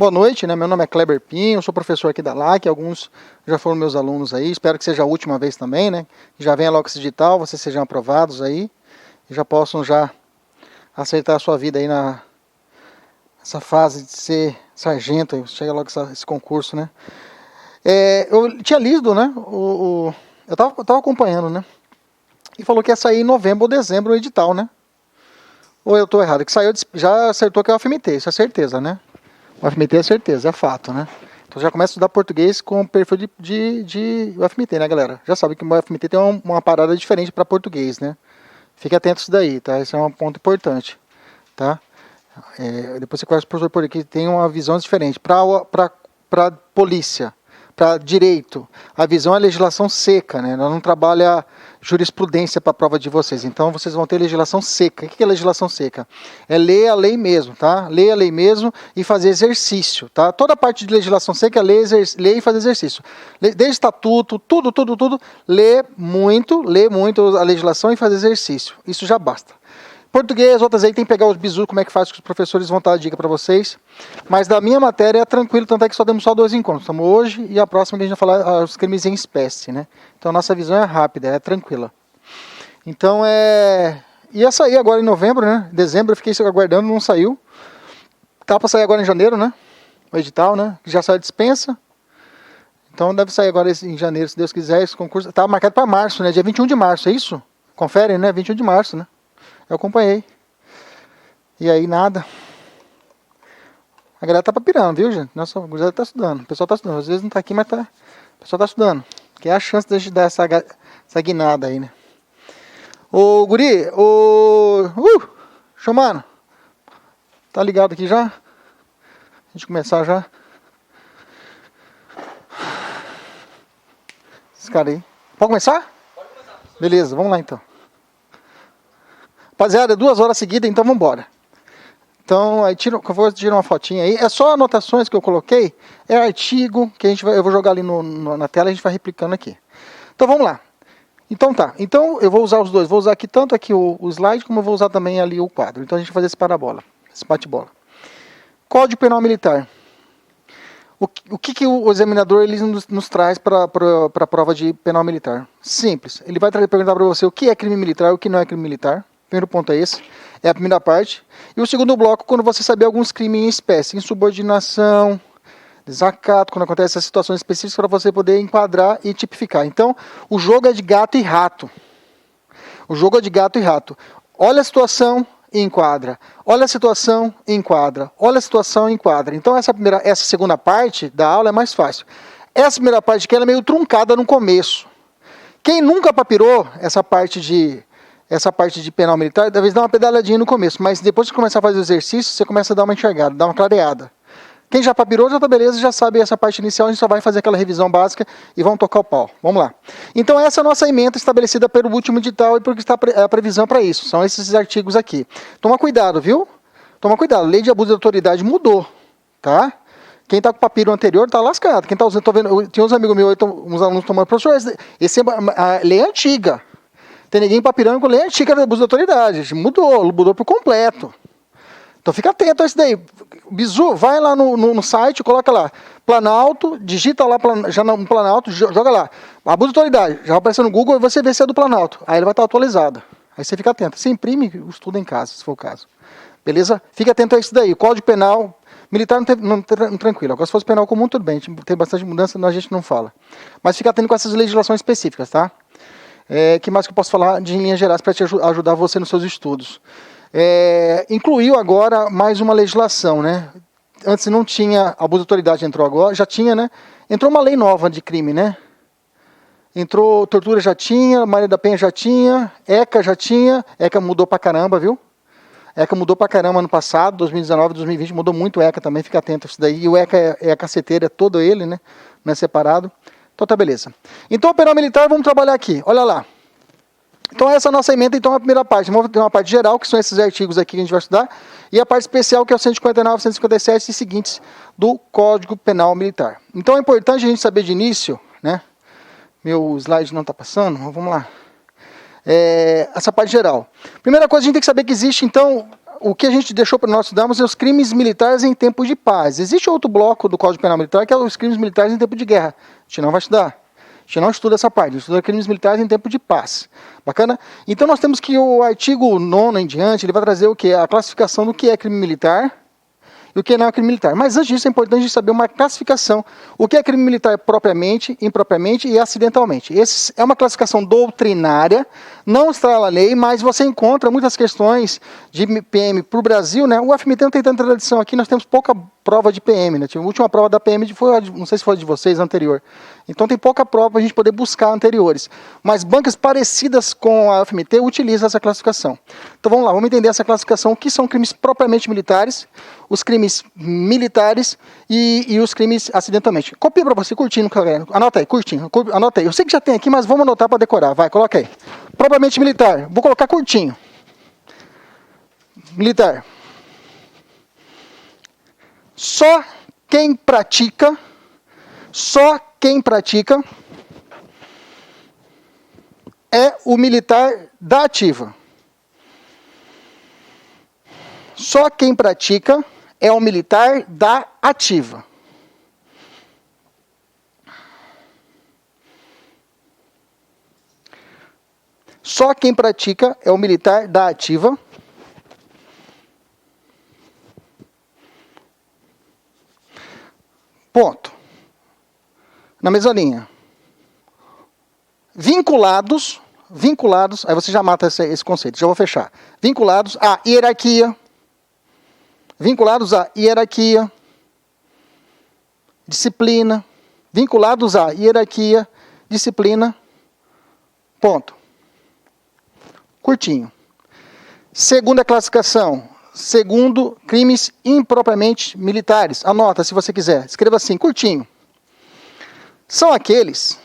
Boa noite, né? Meu nome é Kleber Pinho, eu sou professor aqui da LAC, alguns já foram meus alunos aí, espero que seja a última vez também, né? Já venha logo esse digital, vocês sejam aprovados aí, e já possam já aceitar a sua vida aí nessa fase de ser sargento, chega logo esse concurso, né? Eu tinha lido, né? Eu tava acompanhando, né? E falou que ia sair em novembro ou dezembro o edital, né? Ou eu tô errado? Que saiu, já acertou que é o UFMT, isso é certeza, né? O UFMT é certeza, é fato, né? Então já começa a estudar português com perfil de UFMT, né, galera? Já sabe que o UFMT tem uma parada diferente para português, né? Fique atento a isso daí, tá? Esse é um ponto importante, tá? Depois você conhece o professor por aqui, tem uma visão diferente. Para polícia, para direito, a visão é legislação seca, né? Ela não trabalha jurisprudência para a prova de vocês. Então vocês vão ter legislação seca. O que é legislação seca? É ler a lei mesmo, tá? Ler a lei mesmo e fazer exercício, tá? Toda a parte de legislação seca é ler e fazer exercício. Desde estatuto, tudo. Ler muito a legislação e fazer exercício. Isso já basta. Português, outras aí tem que pegar os bizus, como é que faz, que os professores vão dar a dica para vocês. Mas da minha matéria é tranquilo, tanto é que só temos só 2 encontros. Estamos hoje e a próxima que a gente vai falar os crimes em espécie, né? Então a nossa visão é rápida, é tranquila. Então ia sair agora em novembro, né? Dezembro eu fiquei aguardando, não saiu. Tá para sair agora em janeiro, né? O edital, né? Já saiu a dispensa. Então deve sair agora em janeiro, se Deus quiser. Esse concurso tá marcado para março, né? Dia 21 de março, é isso? Confere, né? 21 de março, né? Eu acompanhei. E aí, nada. A galera tá papirando, viu, gente? Nossa, o gurizada tá estudando. O pessoal tá estudando. Às vezes não tá aqui, mas tá. O pessoal tá estudando. Que é a chance de a gente dar essa guinada aí, né? Ô, guri, Xomano. Tá ligado aqui já? A gente começar já. Esses caras aí. Pode começar? Pode começar. Beleza, vamos lá então. Rapaziada, 2 horas seguidas, então vamos embora. Então, aí eu vou tirar uma fotinha aí. É só anotações que eu coloquei. É artigo que eu vou jogar ali na tela e a gente vai replicando aqui. Então vamos lá. Então tá. Então eu vou usar os dois. Vou usar aqui tanto aqui o slide como eu vou usar também ali o quadro. Então a gente vai fazer esse parabola, esse bate-bola. Código Penal Militar. O que o examinador ele nos traz para a prova de penal militar? Simples. Ele vai perguntar para você o que é crime militar e o que não é crime militar. Primeiro ponto é esse, é a primeira parte. E o segundo bloco, quando você saber alguns crimes em espécie, insubordinação, desacato, quando acontece essas situações específicas para você poder enquadrar e tipificar. Então, o jogo é de gato e rato. O jogo é de gato e rato. Olha a situação e enquadra. Olha a situação e enquadra. Olha a situação e enquadra. Então, essa segunda parte da aula é mais fácil. Essa primeira parte aqui ela é meio truncada no começo. Quem nunca papirou essa parte de penal militar, talvez dá uma pedaladinha no começo, mas depois que começar a fazer o exercício, você começa a dar uma enxergada, dar uma clareada. Quem já papirou, já tá beleza, já sabe essa parte inicial, a gente só vai fazer aquela revisão básica e vamos tocar o pau. Vamos lá. Então essa é a nossa ementa estabelecida pelo último edital e porque está a previsão para isso. São esses artigos aqui. Toma cuidado, viu? Toma cuidado. A lei de abuso de autoridade mudou, tá? Quem está com o papiro anterior está lascado. Quem está usando, tô vendo, tinha uns amigos meus, uns alunos tomando, professor, a lei é antiga. Tem ninguém papirando com lei antiga da abuso de autoridade. Mudou por completo. Então fica atento a isso daí. Bizu, vai lá no site, coloca lá, Planalto, digita lá, já no Planalto, joga lá, abuso de autoridade. Já vai aparecer no Google e você vê se é do Planalto. Aí ele vai estar atualizado. Aí você fica atento. Você imprime o estudo em casa, se for o caso. Beleza? Fica atento a isso daí. Código Penal Militar não tranquilo. Agora se fosse penal comum, tudo bem. Tem bastante mudança, a gente não fala. Mas fica atento com essas legislações específicas, tá? Que mais que eu posso falar de linhas gerais para te ajudar você nos seus estudos? Incluiu agora mais uma legislação, né? Antes não tinha, abuso de autoridade entrou agora, já tinha, né? Entrou uma lei nova de crime, né? Entrou tortura já tinha, Maria da Penha já tinha, ECA já tinha, ECA mudou pra caramba, viu? ECA mudou pra caramba ano passado, 2019, 2020, mudou muito o ECA também, fica atento a isso daí. E o ECA é a caceteira, é todo ele, né? Não é separado. Então tá, beleza. Então, o penal militar, vamos trabalhar aqui. Olha lá. Então, essa é a nossa emenda, então, é a primeira parte. Vamos ter uma parte geral, que são esses artigos aqui que a gente vai estudar, e a parte especial, que é o 159, 157 e seguintes do Código Penal Militar. Então, é importante a gente saber de início, né? Meu slide não está passando, vamos lá. Essa parte geral. Primeira coisa, a gente tem que saber que existe, então, o que a gente deixou para nós estudarmos é os crimes militares em tempo de paz. Existe outro bloco do Código Penal Militar que é os crimes militares em tempo de guerra. A gente não vai estudar. A gente não estuda essa parte, a gente estuda crimes militares em tempo de paz. Bacana? Então nós temos que o artigo 9º em diante, ele vai trazer o quê? A classificação do que é crime militar e o que não é crime militar. Mas antes disso é importante saber uma classificação. O que é crime militar propriamente, impropriamente e acidentalmente. Essa é uma classificação doutrinária, não está na lei, mas você encontra muitas questões de PM para o Brasil, né? O FMT não tem tanta tradição aqui, nós temos pouca prova de PM, né? A última prova da PM foi, não sei se foi de vocês, anterior. Então tem pouca prova para a gente poder buscar anteriores. Mas bancas parecidas com a FMT utilizam essa classificação. Então vamos lá, vamos entender essa classificação, o que são crimes propriamente militares, os crimes militares e os crimes acidentalmente. Copia para você, curtindo, anota aí, curtinho, anota aí. Eu sei que já tem aqui, mas vamos anotar para decorar. Vai, coloca aí. Propriamente militar, vou colocar curtinho. Militar. Só quem pratica é o militar da ativa. Só quem pratica é o militar da ativa. Só quem pratica é o militar da ativa. Ponto. Na mesma linha. Vinculados, aí você já mata esse conceito, já vou fechar. Vinculados à hierarquia. Disciplina. Vinculados à hierarquia, disciplina. Ponto. Curtinho. Segunda classificação. Segundo, crimes impropriamente militares. Anota se você quiser. Escreva assim, curtinho. São aqueles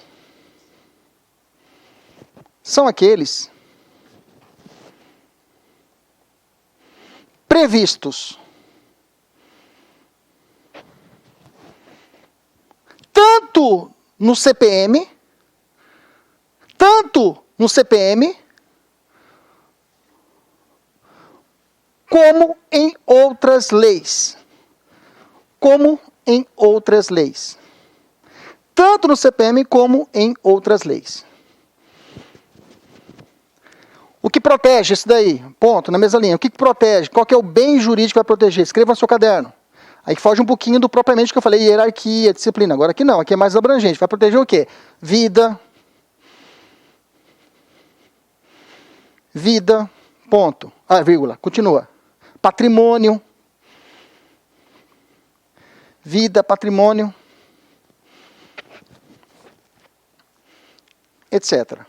previstos tanto no CPM como em outras leis. Tanto no CPM como em outras leis. O que protege isso daí? Ponto, na mesma linha. O que protege? Qual que é o bem jurídico que vai proteger? Escreva no seu caderno. Aí foge um pouquinho do propriamente que eu falei, hierarquia, disciplina. Agora aqui não, aqui é mais abrangente. Vai proteger o quê? Vida, ponto. Vírgula, continua. Patrimônio. Vida, patrimônio. Etc.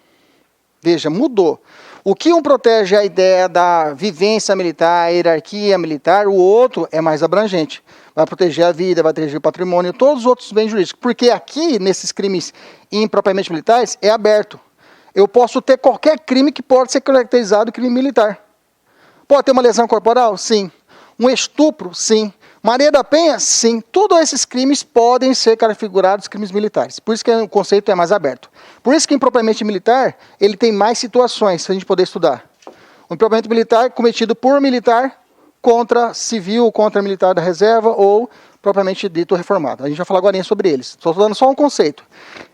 Veja, mudou. O que um protege a ideia da vivência militar, a hierarquia militar, o outro é mais abrangente. Vai proteger a vida, vai proteger o patrimônio, todos os outros bens jurídicos. Porque aqui, nesses crimes impropriamente militares, é aberto. Eu posso ter qualquer crime que pode ser caracterizado crime militar. Pode ter uma lesão corporal? Sim. Um estupro? Sim. Maria da Penha? Sim. Todos esses crimes podem ser configurados crimes militares. Por isso que o conceito é mais aberto. Por isso que impropriamente militar, ele tem mais situações para a gente poder estudar. O impropriamente militar cometido por militar contra civil, contra militar da reserva ou propriamente dito reformado. A gente vai falar agora sobre eles. Estou dando só um conceito.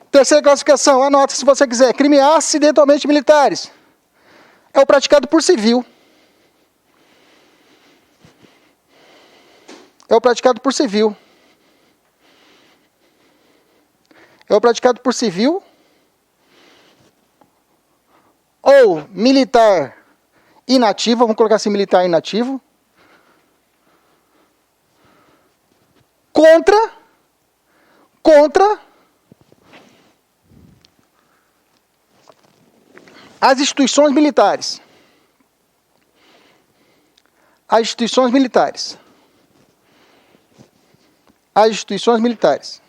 Terceira classificação, anota se você quiser. Crime acidentalmente militares. É o praticado por civil. É o praticado por civil ou militar inativo, vamos colocar assim, militar inativo, contra as instituições militares. As instituições militares.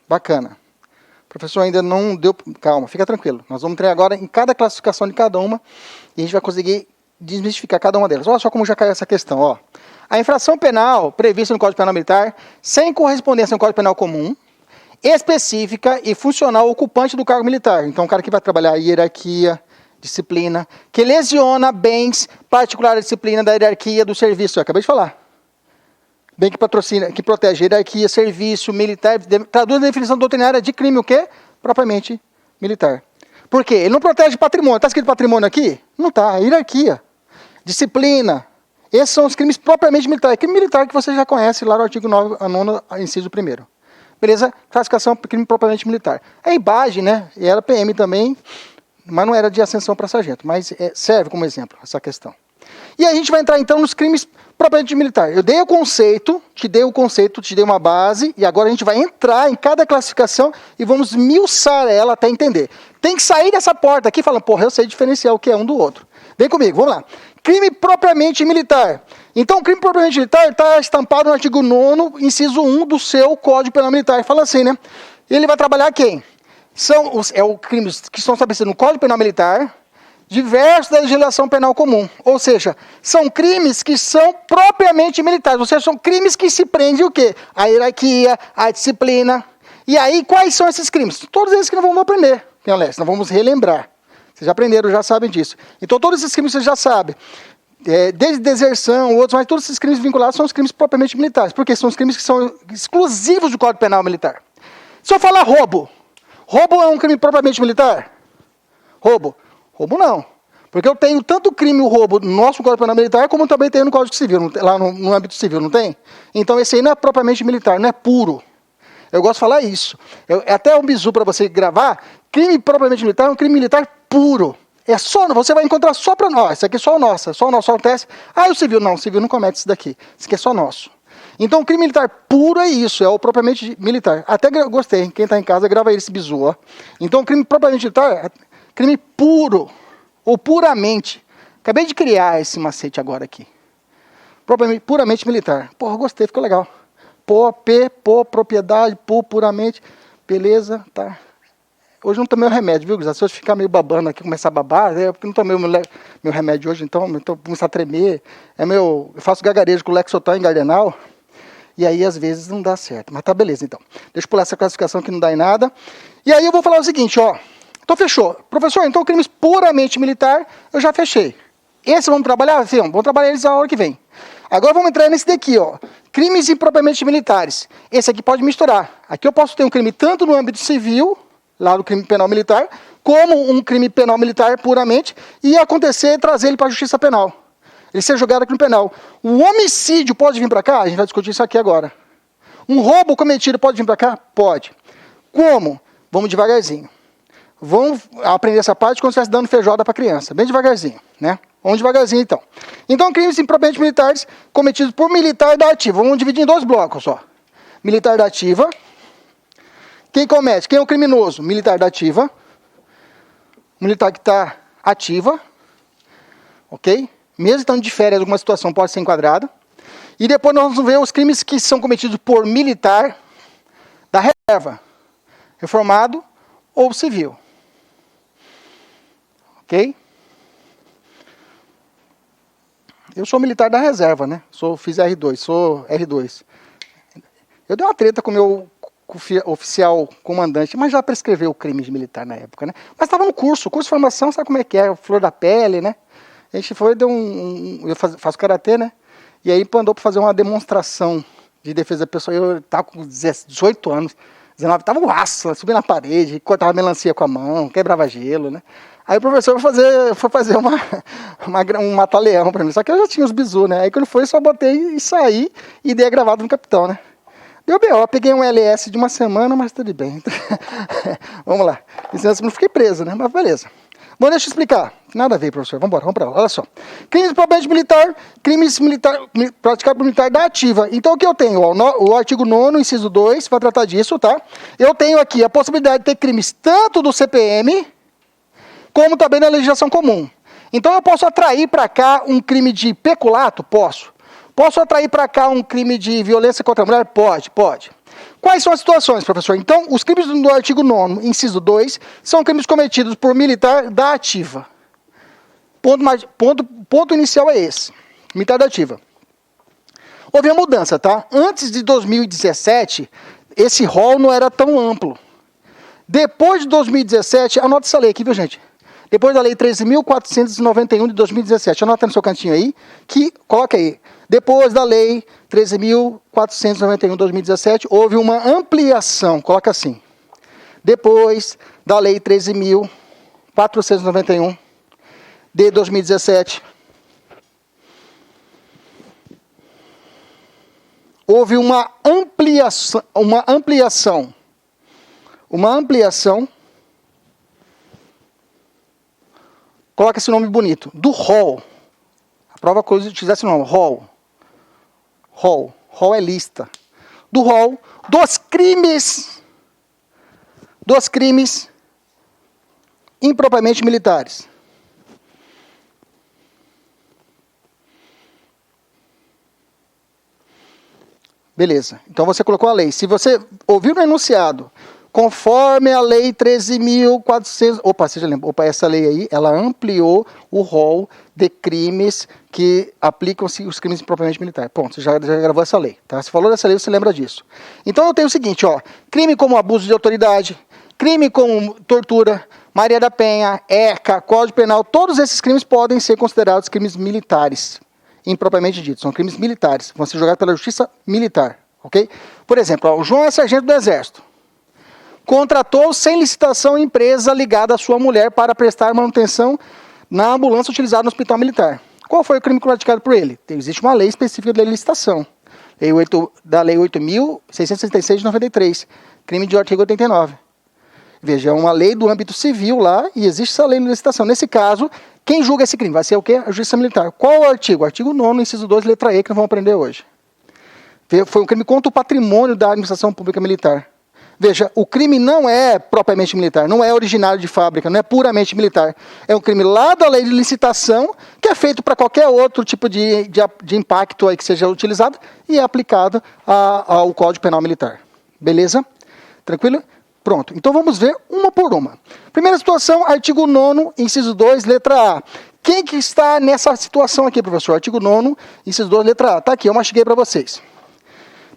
Bacana. O professor ainda não deu... Calma, fica tranquilo. Nós vamos entrar agora em cada classificação de cada uma e a gente vai conseguir desmistificar cada uma delas. Olha só como já caiu essa questão. Ó. A infração penal prevista no Código Penal Militar, sem correspondência no Código Penal Comum, específica e funcional ao ocupante do cargo militar. Então, o cara que vai trabalhar hierarquia, disciplina, que lesiona bens particulares da disciplina da hierarquia do serviço. Eu acabei de falar. Bem que patrocina, que protege a hierarquia, serviço, militar, traduz a definição doutrinária de crime o quê? Propriamente militar. Por quê? Ele não protege patrimônio. Está escrito patrimônio aqui? Não está. Hierarquia, disciplina. Esses são os crimes propriamente militares. Crime militar que você já conhece lá no artigo 9, 9, inciso 1º. Beleza? Classificação crime propriamente militar. A IBAGE, né? E era PM também, mas não era de ascensão para sargento. Mas serve como exemplo essa questão. E a gente vai entrar então nos crimes propriamente militar. Eu dei o conceito, te dei uma base, e agora a gente vai entrar em cada classificação e vamos esmiuçar ela até entender. Tem que sair dessa porta aqui falando, porra, eu sei diferenciar o que é um do outro. Vem comigo, vamos lá. Crime propriamente militar. Então, o crime propriamente militar está estampado no artigo 9º, inciso 1 do seu Código Penal Militar. Fala assim, né? Ele vai trabalhar quem? São os crimes que estão estabelecidos no Código Penal Militar, diversos da legislação penal comum. Ou seja, são crimes que são propriamente militares. Ou seja, são crimes que se prendem o quê? A hierarquia, a disciplina. E aí, quais são esses crimes? Todos esses que nós vamos aprender, nós vamos relembrar. Vocês já aprenderam, já sabem disso. Então, todos esses crimes vocês já sabem. Desde deserção, outros, mas todos esses crimes vinculados são os crimes propriamente militares. Porque são os crimes que são exclusivos do Código Penal Militar. Se eu falar roubo, roubo é um crime propriamente militar? Roubo não. Porque eu tenho tanto crime, o roubo, no nosso Código Penal Militar, como também tenho no Código Civil, lá no âmbito civil, não tem? Então esse aí não é propriamente militar, não é puro. Eu gosto de falar isso. É até um bizu para você gravar, crime propriamente militar é um crime militar puro. É só, você vai encontrar só para nós, isso aqui é só o nosso, só acontece. Ah, o civil não comete isso daqui, isso aqui é só nosso. Então o crime militar puro é isso, é o propriamente militar. Até gostei, quem está em casa grava aí esse bizu, ó. Então o crime propriamente militar... crime puro, ou puramente. Acabei de criar esse macete agora aqui. Puramente militar. Porra, gostei, ficou legal. Propriedade, puramente. Beleza, tá. Hoje não tomei o remédio, viu, Guizado? Se eu ficar meio babando aqui, começar a babar, porque não tomei meu remédio hoje, então começar a tremer. Eu faço gagarejo com Lexotan e Gardenal, e aí às vezes não dá certo. Mas tá beleza, então. Deixa eu pular essa classificação que não dá em nada. E aí eu vou falar o seguinte, ó. Então fechou. Professor, então crimes puramente militar, eu já fechei. Esse vamos trabalhar? Sim, vamos trabalhar eles na hora que vem. Agora vamos entrar nesse daqui, ó. Crimes impropriamente militares. Esse aqui pode misturar. Aqui eu posso ter um crime tanto no âmbito civil, lá no crime penal militar, como um crime penal militar puramente, e acontecer trazer ele para a justiça penal. Ele ser julgado aqui no penal. O homicídio pode vir para cá? A gente vai discutir isso aqui agora. Um roubo cometido pode vir para cá? Pode. Como? Vamos devagarzinho. Vamos aprender essa parte quando você estivesse dando feijoada para criança. Bem devagarzinho, né? Vamos devagarzinho, então. Então, crimes impropriamente militares cometidos por militar da ativa. Vamos dividir em 2 blocos só. Militar da ativa. Quem comete? Quem é o criminoso? Militar da ativa. Militar que está ativa. Ok? Mesmo estando de férias, alguma situação pode ser enquadrada. E depois nós vamos ver os crimes que são cometidos por militar da reserva. Reformado ou civil. Ok? Eu sou militar da reserva, né? Fiz R2, sou R2. Eu dei uma treta com o meu oficial comandante, mas já prescreveu o crime de militar na época, né? Mas estava no curso de formação, sabe como é que é? Flor da pele, né? A gente foi, eu faço karatê, né? E aí mandou para fazer uma demonstração de defesa pessoal. Eu estava com 18 anos, 19, estava um aço, subia na parede, cortava melancia com a mão, quebrava gelo, né? Aí o professor foi fazer um mata-leão para mim, só que eu já tinha os bizu, né? Aí quando foi, só botei e saí e dei a gravata no capitão, né? Deu B.O., peguei um LS de uma semana, mas tudo bem. Vamos lá. Licença, não fiquei preso, né? Mas beleza. Bom, deixa eu explicar. Nada a ver, professor. Vamos para lá. Olha só. Crimes propriamente militar, praticado por militar da ativa. Então, o que eu tenho? O artigo 9º, inciso 2, vai tratar disso, tá? Eu tenho aqui a possibilidade de ter crimes tanto do CPM, como também na legislação comum. Então, eu posso atrair para cá um crime de peculato? Posso. Posso atrair para cá um crime de violência contra a mulher? Pode. Quais são as situações, professor? Então, os crimes do artigo 9º, inciso 2, são crimes cometidos por militar da ativa. Ponto inicial é esse. Militar da ativa. Houve uma mudança, tá? Antes de 2017, esse rol não era tão amplo. Depois de 2017, anota essa lei aqui, viu, gente? Depois da Lei 13.491 de 2017. Anota no seu cantinho aí, coloca aí. Depois da Lei 13.491 de 2017, houve uma ampliação, coloca assim. Depois da Lei 13.491 de 2017, houve uma ampliação, coloca esse nome bonito, do rol. A prova que eu utilizasse esse nome, rol é lista. Do rol dos crimes impropriamente militares. Beleza. Então você colocou a lei. Se você ouviu no enunciado, conforme a Lei 13.400... Opa, você já lembra? Opa, essa lei aí, ela ampliou o rol de crimes que aplicam-se os crimes impropriamente militares. Ponto, você já gravou essa lei. Tá? Se falou dessa lei, você lembra disso. Então eu tenho o seguinte, ó. Crime como abuso de autoridade, crime como tortura, Maria da Penha, ECA, Código Penal, todos esses crimes podem ser considerados crimes militares. Impropriamente dito, são crimes militares, vão ser julgados pela justiça militar, ok? Por exemplo, ó, o João é sargento do Exército, contratou sem licitação empresa ligada à sua mulher para prestar manutenção na ambulância utilizada no hospital militar. Qual foi o crime praticado por ele? Existe uma lei específica de licitação, da Lei 8.666 de 93, crime de artigo 89. Veja, é uma lei do âmbito civil lá e existe essa lei de licitação. Nesse caso, quem julga esse crime? Vai ser o quê? A Justiça Militar. Qual o artigo? Artigo 9º, inciso 2, letra E, que nós vamos aprender hoje. Foi um crime contra o patrimônio da administração pública militar. Veja, o crime não é propriamente militar, não é originário de fábrica, não é puramente militar. É um crime lá da lei de licitação, que é feito para qualquer outro tipo de impacto aí que seja utilizado e é aplicado ao Código Penal Militar. Beleza? Tranquilo? Pronto, então vamos ver uma por uma. Primeira situação, artigo 9º, inciso 2, letra A. Quem que está nessa situação aqui, professor? Artigo 9º, inciso 2, letra A. Está aqui, eu mastiguei para vocês.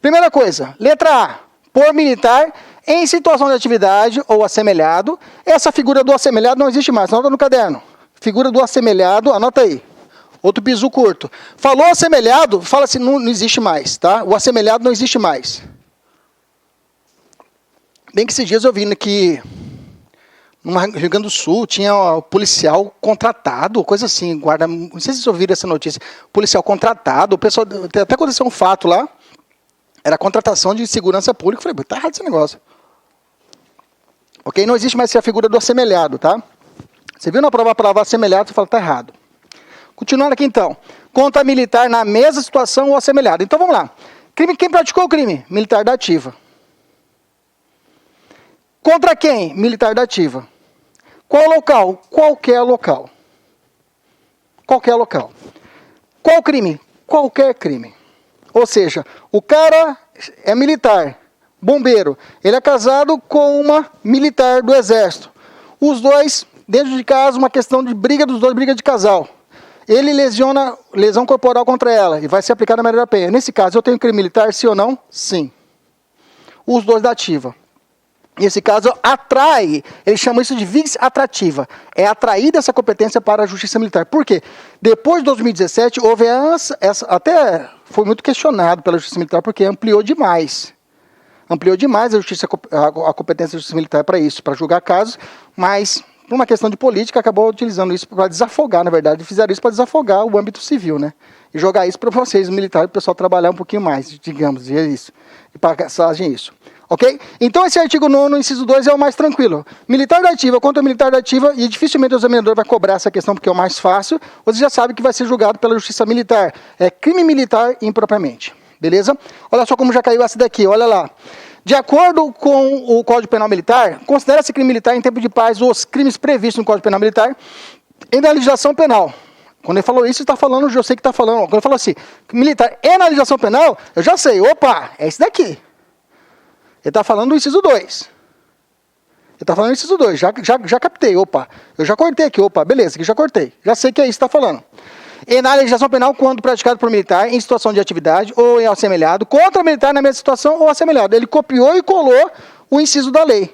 Primeira coisa, letra A. Por militar, em situação de atividade ou assemelhado. Essa figura do assemelhado não existe mais, anota no caderno. Figura do assemelhado, anota aí. Outro bizu curto. Falou assemelhado, fala assim, não existe mais, tá? O assemelhado não existe mais. Bem que esses dias eu vi que no Rio Grande do Sul tinha um policial contratado, coisa assim, guarda, não sei se vocês ouviram essa notícia, policial contratado, o pessoal, até aconteceu um fato lá, era contratação de segurança pública, eu falei, tá errado esse negócio. Ok? Não existe mais essa figura do assemelhado, tá? Você viu na prova a palavra assemelhado, você fala, tá errado. Continuando aqui então, contra militar na mesma situação ou assemelhado. Então vamos lá. Quem praticou o crime? Militar da ativa. Contra quem? Militar da ativa. Qual local? Qualquer local. Qualquer local. Qual crime? Qualquer crime. Ou seja, o cara é militar, bombeiro. Ele é casado com uma militar do Exército. Os dois, dentro de casa, uma questão de briga dos dois, briga de casal. Ele lesiona, lesão corporal contra ela e vai ser aplicada a Maria da Penha. Nesse caso, eu tenho crime militar, sim ou não? Sim. Os dois da ativa. Nesse caso, atrai, ele chama isso de vis atrativa. É atraída essa competência para a Justiça Militar. Por quê? Depois de 2017, houve até foi muito questionado pela Justiça Militar, porque ampliou demais. Ampliou demais a competência da Justiça Militar para isso, para julgar casos, mas, por uma questão de política, acabou utilizando isso para desafogar, na verdade. Fizeram isso para desafogar o âmbito civil, né? E jogar isso para vocês, militares, para o pessoal trabalhar um pouquinho mais, digamos, e é isso. E passagem isso. Ok? Então esse artigo 9º, inciso 2, é o mais tranquilo. Militar da ativa contra militar da ativa, e dificilmente o examinador vai cobrar essa questão porque é o mais fácil, você já sabe que vai ser julgado pela Justiça Militar. É crime militar impropriamente. Beleza? Olha só como já caiu essa daqui, olha lá. De acordo com o Código Penal Militar, considera-se crime militar em tempo de paz os crimes previstos no Código Penal Militar e na legislação penal. Quando ele falou isso, ele está falando, eu sei que está falando. Quando ele falou assim, militar e na legislação penal, eu já sei, opa, é esse daqui. Ele está falando do inciso 2. Ele está falando do inciso 2. Já captei. Opa. Eu já cortei aqui. Opa. Beleza. Aqui já cortei. Já sei que é isso que está falando. E na legislação penal, quando praticado por militar em situação de atividade ou em assemelhado, contra militar na mesma situação ou assemelhado. Ele copiou e colou o inciso da lei.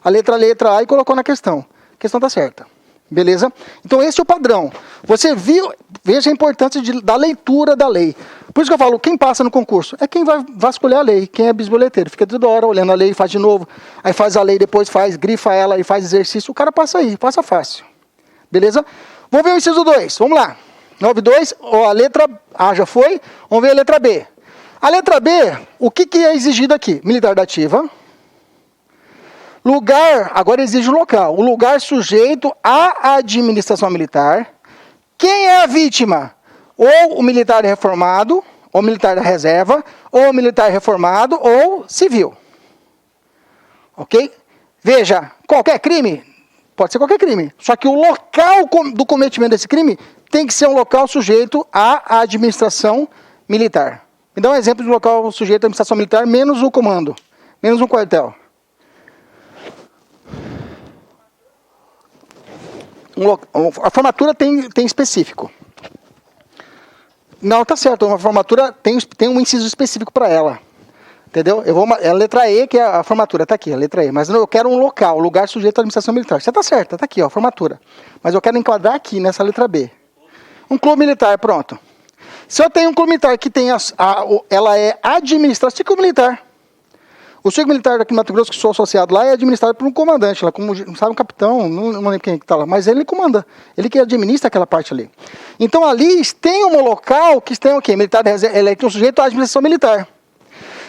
A letra A e colocou na questão. A questão está certa. Beleza? Então esse é o padrão. Você viu, veja a importância da leitura da lei. Por isso que eu falo, quem passa no concurso é quem vai vasculhar a lei, quem é bisboleteiro. Fica toda hora olhando a lei, faz de novo, aí faz a lei, depois faz, grifa ela e faz exercício. O cara passa aí, passa fácil. Beleza? Vamos ver o inciso 2, vamos lá. 9.2, a letra A já foi, vamos ver a letra B. A letra B, o que é exigido aqui? Militar da ativa. Lugar, agora exige um local. O lugar sujeito à administração militar. Quem é a vítima? Ou o militar reformado, ou o militar da reserva, ou o militar reformado, ou civil. Ok? Veja, qualquer crime, pode ser qualquer crime. Só que o local do cometimento desse crime tem que ser um local sujeito à administração militar. Me dá um exemplo de local sujeito à administração militar, menos o comando, menos um quartel. A formatura tem específico. Não, tá certo. A formatura tem um inciso específico para ela. Entendeu? É a letra E, que é a formatura. Tá aqui, a letra E. Mas eu quero um local, lugar sujeito à administração militar. Você tá certo, tá aqui, ó, formatura. Mas eu quero enquadrar aqui, nessa letra B. Um clube militar, pronto. Se eu tenho um clube militar que tem ela é administrada, ciclo militar. O ciclo militar daqui no Mato Grosso, que sou associado lá, é administrado por um comandante, lá, como, sabe, um capitão, não lembro quem está lá, mas ele comanda, ele que administra aquela parte ali. Então ali tem um local que tem o quê? Militar, ele é um sujeito à administração militar.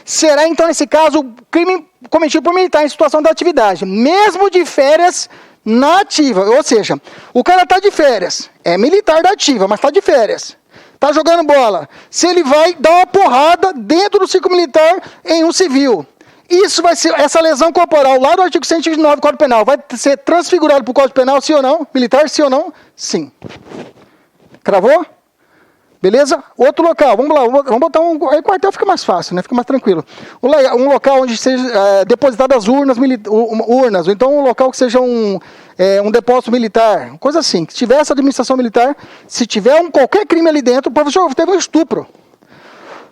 Será então, nesse caso, crime cometido por militar em situação de atividade, mesmo de férias na ativa. Ou seja, o cara está de férias, é militar da ativa, mas está de férias. Está jogando bola. Se ele vai dar uma porrada dentro do ciclo militar em um civil. Isso vai ser, essa lesão corporal lá do artigo 129 do Código Penal, vai ser transfigurado para o Código Penal, sim ou não? Militar, sim ou não? Sim. Cravou? Beleza? Outro local, vamos lá, vamos botar aí o quartel fica mais fácil, né? Fica mais tranquilo. Um local onde seja depositadas urnas, ou então um local que seja um depósito militar, coisa assim. Se tiver essa administração militar, se tiver qualquer crime ali dentro, professor, teve um estupro.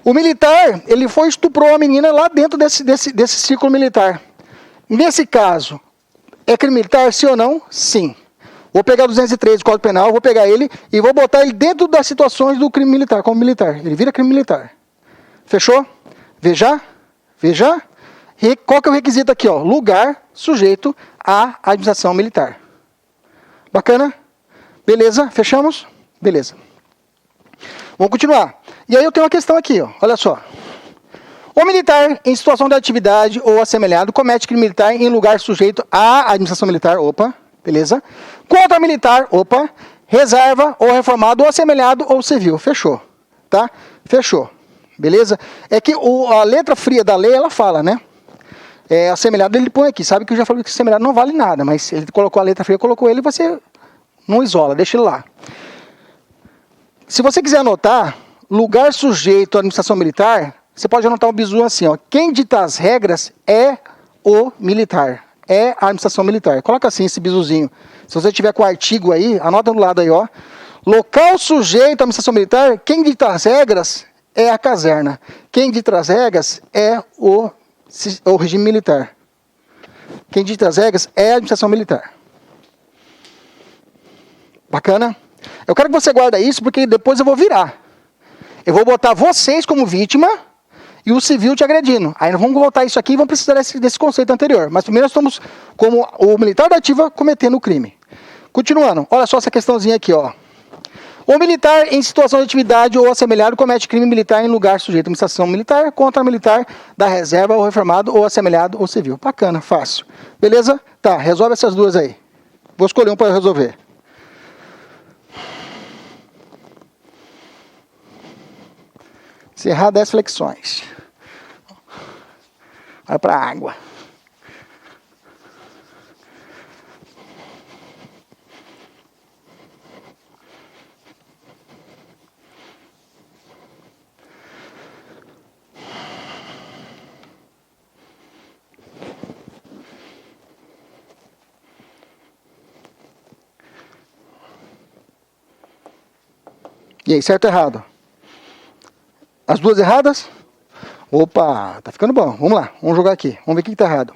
O militar, ele estuprou a menina lá dentro desse círculo militar. Nesse caso, é crime militar, sim ou não? Sim. Vou pegar 203 do Código Penal, vou pegar ele e vou botar ele dentro das situações do crime militar, como militar. Ele vira crime militar. Fechou? Veja. Veja. E qual que é o requisito aqui? Ó? Lugar sujeito à administração militar. Bacana? Beleza? Fechamos? Beleza. Vamos continuar. E aí eu tenho uma questão aqui, ó. Olha só. O militar, em situação de atividade ou assemelhado, comete crime militar em lugar sujeito à administração militar, opa, beleza. Contra militar, opa, reserva ou reformado ou assemelhado ou civil, fechou, tá? Fechou, beleza? É que a letra fria da lei, ela fala, né? Assemelhado ele põe aqui, sabe que eu já falei que assemelhado não vale nada, mas ele colocou a letra fria, colocou ele, você não isola, deixa ele lá. Se você quiser anotar, lugar sujeito à administração militar, você pode anotar um bizu assim, ó. Quem dita as regras é o militar. É a administração militar. Coloca assim esse bizuzinho. Se você tiver com o artigo aí, anota do lado aí, ó. Local sujeito à administração militar, quem dita as regras é a caserna. Quem dita as regras é o regime militar. Quem dita as regras é a administração militar. Bacana? Eu quero que você guarde isso, porque depois eu vou virar. Eu vou botar vocês como vítima e o civil te agredindo. Aí nós vamos voltar isso aqui e vamos precisar desse conceito anterior. Mas primeiro nós estamos como o militar da ativa cometendo o crime. Continuando, olha só essa questãozinha aqui, ó. O militar em situação de atividade ou assemelhado comete crime militar em lugar sujeito à administração militar contra militar da reserva ou reformado ou assemelhado ou civil. Bacana, fácil. Beleza? Tá, resolve essas duas aí. Vou escolher um para resolver. Encerrar 10 flexões. Vai para a água. E aí, certo ou errado? As duas erradas? Opa, tá ficando bom. Vamos lá, vamos jogar aqui. Vamos ver o que está errado.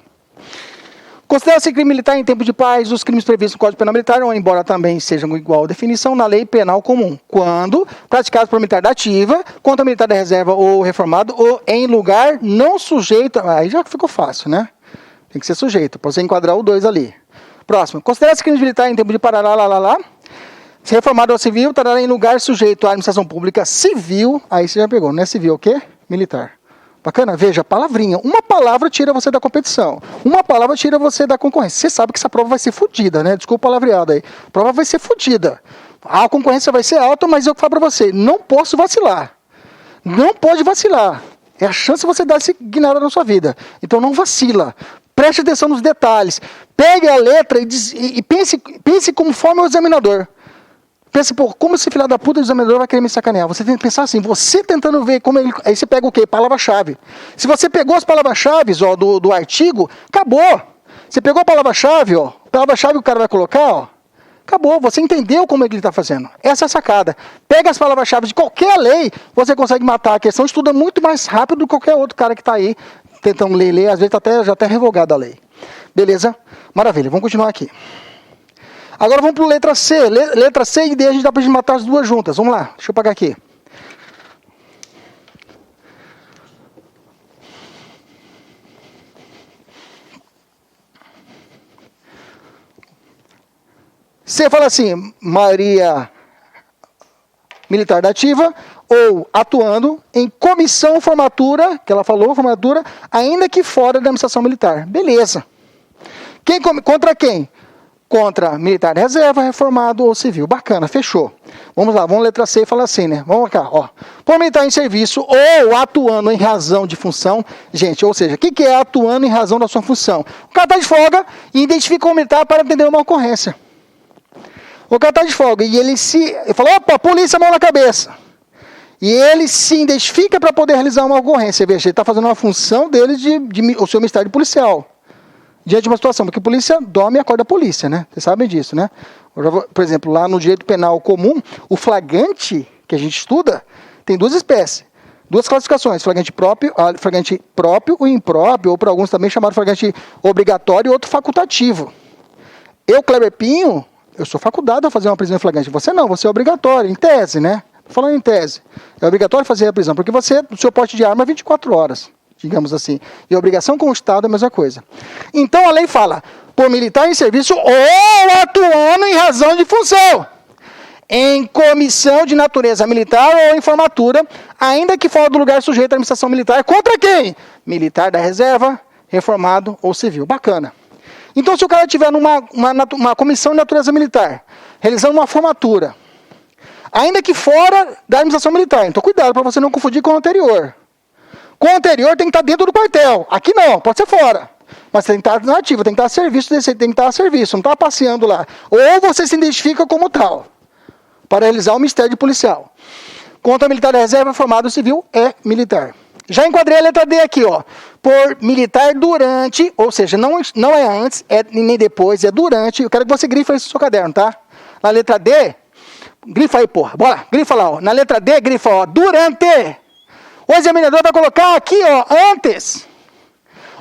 Considera-se crime militar em tempo de paz os crimes previstos no Código Penal Militar, ou embora também sejam igual definição na lei penal comum, quando praticados por militar da ativa, contra militar da reserva ou reformado, ou em lugar não sujeito... Aí já ficou fácil, né? Tem que ser sujeito, para você enquadrar o 2 ali. Próximo. Considera-se crime militar em tempo de parará, se reformado ou civil, estará em lugar sujeito à administração pública civil. Aí você já pegou, não é civil, o quê? Militar. Bacana? Veja, palavrinha. Uma palavra tira você da competição. Uma palavra tira você da concorrência. Você sabe que essa prova vai ser fodida, né? Desculpa o palavreado aí. A prova vai ser fodida. A concorrência vai ser alta, mas eu falo para você, não posso vacilar. Não pode vacilar. É a chance de você dar essa guinada na sua vida. Então não vacila. Preste atenção nos detalhes. Pegue a letra e pense conforme o examinador. Pensa, pô, como esse filho da puta do examinador vai querer me sacanear? Você tem que pensar assim, você tentando ver como ele... Aí você pega o quê? Palavra-chave. Se você pegou as palavras-chave do artigo, acabou. Você pegou a palavra-chave, ó. A palavra-chave que o cara vai colocar, ó. Acabou. Você entendeu como ele está fazendo. Essa é a sacada. Pega as palavras-chave de qualquer lei, você consegue matar a questão. Estuda muito mais rápido do que qualquer outro cara que está aí tentando ler. Às vezes já está revogada a lei. Beleza? Maravilha. Vamos continuar aqui. Agora vamos para a letra C. Letra C e D a gente dá para matar as duas juntas. Vamos lá, deixa eu apagar aqui. C fala assim, maioria militar da ativa ou atuando em comissão formatura, que ela falou, formatura, ainda que fora da administração militar. Beleza. Contra quem? Contra militar de reserva, reformado ou civil. Bacana, fechou. Vamos lá, vamos letra C e falar assim, né? Vamos cá, ó. Por militar em serviço ou atuando em razão de função. Gente, ou seja, o que é atuando em razão da sua função? O cara está de folga e identifica o militar para atender uma ocorrência. O cara está de folga e ele falou, opa, polícia, mão na cabeça. E ele se identifica para poder realizar uma ocorrência. Veja, ele está fazendo uma função dele o seu ministério policial. Diante de uma situação, porque a polícia dorme e acorda a polícia, né? Vocês sabem disso, né? Por exemplo, lá no direito penal comum, o flagrante que a gente estuda tem duas espécies, duas classificações, flagrante próprio ou impróprio, ou para alguns também chamado flagrante obrigatório e outro facultativo. Eu, Kleber Pinho, eu sou facultado a fazer uma prisão em flagrante. Você não, você é obrigatório, em tese, né? Falando em tese. É obrigatório fazer a prisão, porque você, o seu porte de arma é 24 horas. Digamos assim. E a obrigação com o Estado é a mesma coisa. Então a lei fala, por militar em serviço ou atuando em razão de função, em comissão de natureza militar ou em formatura, ainda que fora do lugar sujeito à administração militar, contra quem? Militar da reserva, reformado ou civil. Bacana. Então se o cara estiver numa comissão de natureza militar, realizando uma formatura, ainda que fora da administração militar, então cuidado para você não confundir com o anterior. Com o anterior tem que estar dentro do quartel. Aqui não, pode ser fora. Mas tem que estar na ativa, tem que estar a serviço desse, tem que estar a serviço, não está passeando lá. Ou você se identifica como tal, para realizar o mistério de policial. Contra militar da reserva, formado civil, é militar. Já enquadrei a letra D aqui, ó. Por militar durante, ou seja, não é antes, nem depois, é durante. Eu quero que você grife isso no seu caderno, tá? Na letra D, grifa aí, porra. Bora, grifa lá, ó. Na letra D, grifa, ó, durante. O examinador vai colocar aqui, ó, antes.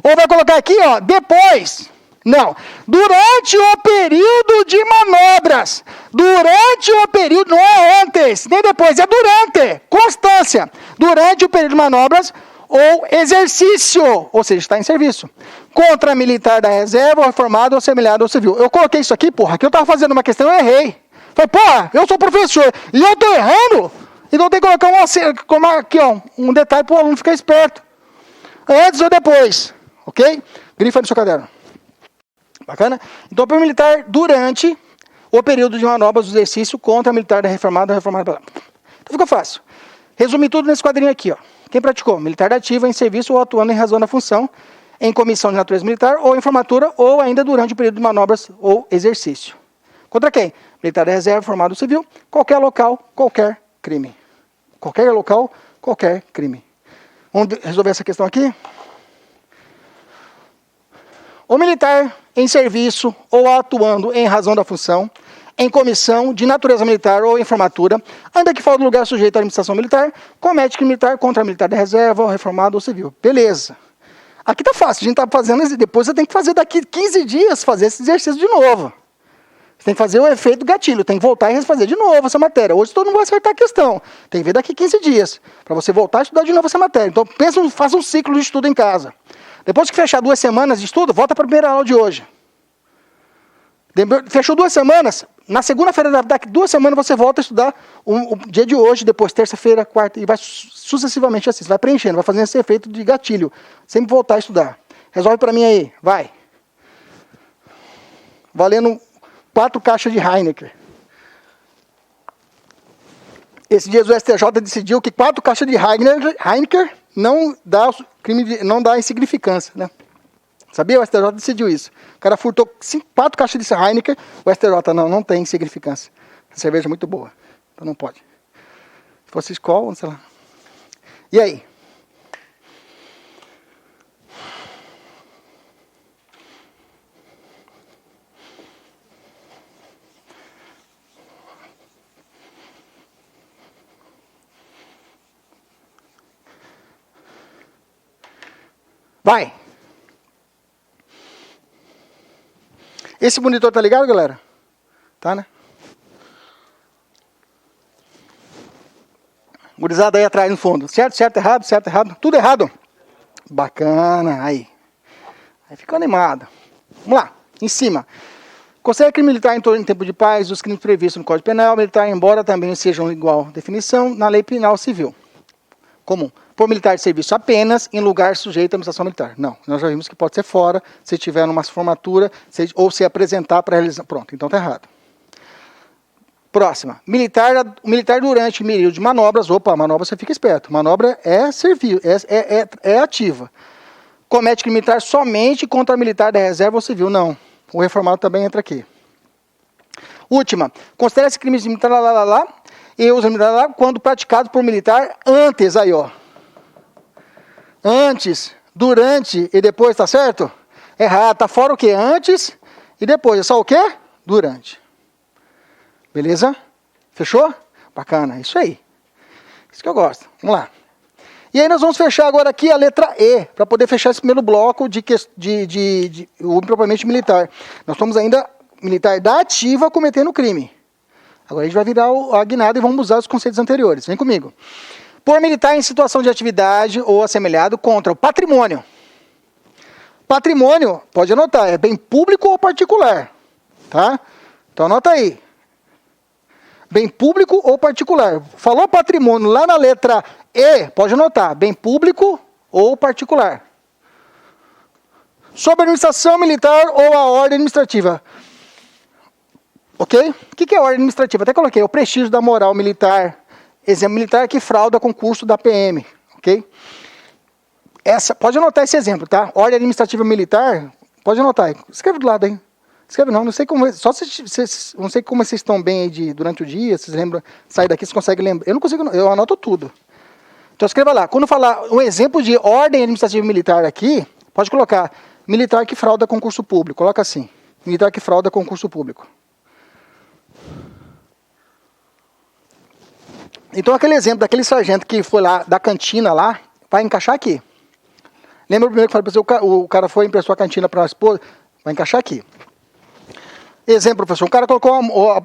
Ou vai colocar aqui, ó, depois. Não. Durante o período de manobras. Durante o período, não é antes, nem depois, é durante. Constância. Durante o período de manobras ou exercício. Ou seja, está em serviço. Contra militar da reserva, reformado, ou semelhante ou civil. Eu coloquei isso aqui, porra, que eu estava fazendo uma questão, eu errei. Falei, porra, eu sou professor e eu estou errando. Então tem que colocar aqui, ó, um detalhe para o aluno ficar esperto. Antes ou depois. Ok? Grifa no seu caderno. Bacana? Então, para o militar, durante o período de manobras do exercício contra militar da reformada. Então fica fácil. Resumir tudo nesse quadrinho aqui, ó. Quem praticou? Militar da ativa em serviço ou atuando em razão da função, em comissão de natureza militar ou em formatura ou ainda durante o período de manobras ou exercício. Contra quem? Militar da reserva, formado civil, qualquer local, qualquer crime. Qualquer local, qualquer crime. Vamos resolver essa questão aqui? O militar em serviço ou atuando em razão da função, em comissão de natureza militar ou em formatura, ainda que fora do lugar sujeito à administração militar, comete crime militar contra militar da reserva, ou reformado ou civil. Beleza. Aqui tá fácil, a gente tá fazendo, depois você tem que fazer daqui 15 dias, fazer esse exercício de novo. Você tem que fazer o efeito gatilho, tem que voltar e refazer de novo essa matéria. Hoje todo mundo vai acertar a questão. Tem que ver daqui 15 dias, para você voltar a estudar de novo essa matéria. Então faça um ciclo de estudo em casa. Depois que fechar 2 semanas de estudo, volta para a primeira aula de hoje. Fechou 2 semanas, na segunda-feira daqui 2 semanas você volta a estudar o dia de hoje, depois terça-feira, quarta, e vai sucessivamente assim. Você vai preenchendo, vai fazendo esse efeito de gatilho. Sempre voltar a estudar. Resolve para mim aí, vai. Valendo 4 caixas de Heineken. Esse dia o STJ decidiu que 4 caixas de Heineken não dá insignificância, né? Sabia? O STJ decidiu isso. O cara furtou 4 caixas de Heineken, o STJ não tem insignificância. A cerveja é muito boa, então não pode. Se fosse Skol, sei lá. E aí? Vai! Esse monitor tá ligado, galera? Tá, né? Gurizada aí atrás no fundo. Certo, errado. Tudo errado. Bacana, aí. Aí ficou animado. Vamos lá, em cima. Considera crime militar em tempo de paz os crimes previstos no Código Penal militar, embora também sejam igual definição na Lei Penal Civil comum. Por militar de serviço apenas em lugar sujeito à administração militar. Não, nós já vimos que pode ser fora, se tiver numa formatura, ou se apresentar para realizar. Pronto, então está errado. Próxima. Militar durante o período de manobras. Opa, manobra você fica esperto. Manobra é servil, é ativa. Comete crime militar somente contra militar da reserva ou civil. Não. O reformado também entra aqui. Última. Considera-se crime militar e uso militar quando praticado por militar antes, aí ó. Antes, durante e depois, tá certo? Errado, tá fora o quê? Antes e depois. É só o quê? Durante. Beleza? Fechou? Bacana, isso aí. Isso que eu gosto. Vamos lá. E aí nós vamos fechar agora aqui a letra E, para poder fechar esse primeiro bloco de o impropriamente militar. Nós somos ainda militar da ativa cometendo crime. Agora a gente vai virar a guinada e vamos usar os conceitos anteriores. Vem comigo. Por militar em situação de atividade ou assemelhado contra o patrimônio. Patrimônio, pode anotar, é bem público ou particular. Tá? Então anota aí. Bem público ou particular. Falou patrimônio lá na letra E, pode anotar, bem público ou particular. Sobre a administração militar ou a ordem administrativa. Ok? O que é a ordem administrativa? Até coloquei, o prestígio da moral militar. Exemplo militar que frauda concurso da PM, ok? Pode anotar esse exemplo, tá? Ordem administrativa militar, pode anotar aí. Escreve do lado aí. Escreve não sei como, só se não sei como vocês estão bem aí durante o dia, vocês lembram, sair daqui, vocês conseguem lembrar. Eu não consigo, eu anoto tudo. Então escreva lá. Quando falar um exemplo de ordem administrativa militar aqui, pode colocar militar que frauda concurso público. Coloca assim, militar que frauda concurso público. Então aquele exemplo daquele sargento que foi lá da cantina lá, vai encaixar aqui. Lembra o primeiro que eu falei para você, o cara foi e emprestou a cantina para a esposa? Vai encaixar aqui. Exemplo, professor, o cara colocou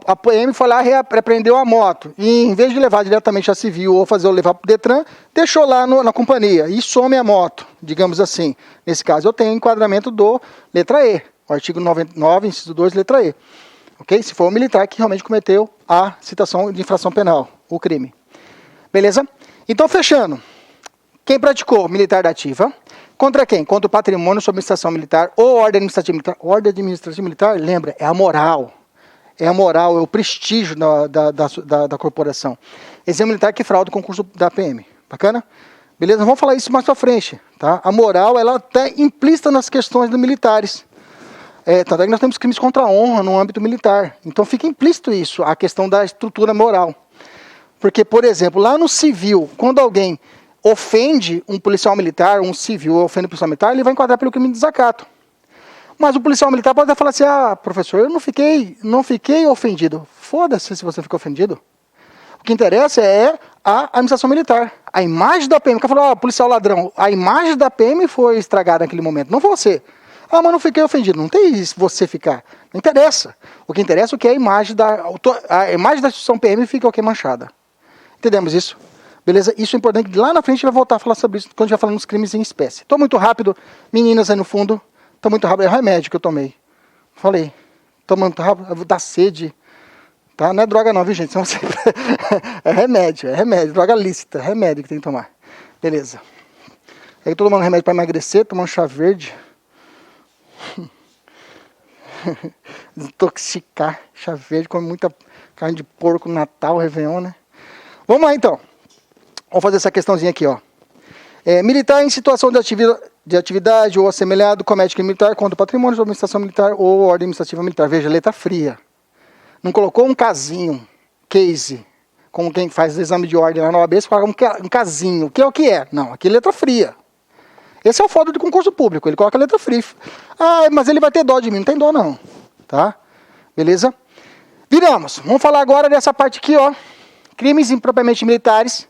a PM, foi lá e repreendeu a moto. E em vez de levar diretamente a civil ou levar para o Detran, deixou lá na companhia e some a moto, digamos assim. Nesse caso eu tenho enquadramento do letra E, o artigo 99, inciso 2, letra E. Ok? Se for o militar que realmente cometeu a citação de infração penal, o crime. Beleza? Então, fechando. Quem praticou militar da ativa? Contra quem? Contra o patrimônio sob administração militar ou ordem administrativa militar. Ordem administrativa militar, lembra, é a moral. É a moral, é o prestígio da corporação. Exemplo militar que frauda o concurso da PM. Bacana? Beleza? Vamos falar isso mais pra frente. Tá? A moral, ela está implícita nas questões dos militares. Tanto é que nós temos crimes contra a honra no âmbito militar. Então fica implícito isso, a questão da estrutura moral. Porque, por exemplo, lá no civil, quando alguém ofende um policial militar, um civil ofende um policial militar, ele vai enquadrar pelo crime de desacato. Mas o policial militar pode até falar assim, professor, eu não fiquei ofendido. Foda-se se você ficou ofendido. O que interessa é a administração militar. A imagem da PM. O cara falou, policial ladrão. A imagem da PM foi estragada naquele momento, não você. Mas não fiquei ofendido. Não tem isso, você ficar. Não interessa. O que interessa é que a imagem da instituição PM fica o que manchada. Entendemos isso? Beleza? Isso é importante. Lá na frente a gente vai voltar a falar sobre isso quando a gente vai falando dos crimes em espécie. Estou muito rápido. Meninas aí no fundo. Estou muito rápido. É remédio que eu tomei. Falei. Estou muito rápido. Dá sede. Tá? Não é droga não, viu, gente? Senão você... é remédio. Droga lícita. É remédio que tem que tomar. Beleza. Aí estou tomando remédio para emagrecer. Tomando chá verde. Desintoxicar. Chá verde. Come muita carne de porco no Natal, Réveillon, né? Vamos lá, então. Vamos fazer essa questãozinha aqui, ó. Militar em situação de atividade ou assemelhado comete crime militar contra o patrimônio da administração militar ou ordem administrativa militar. Veja, letra fria. Não colocou um casinho, case, como quem faz o exame de ordem lá na OAB, você coloca um casinho. O que é? Não, aqui é letra fria. Esse é o foda de concurso público, ele coloca a letra fria. Mas ele vai ter dó de mim. Não tem dó, não. Tá? Beleza? Viramos. Vamos falar agora dessa parte aqui, ó. Crimes impropriamente militares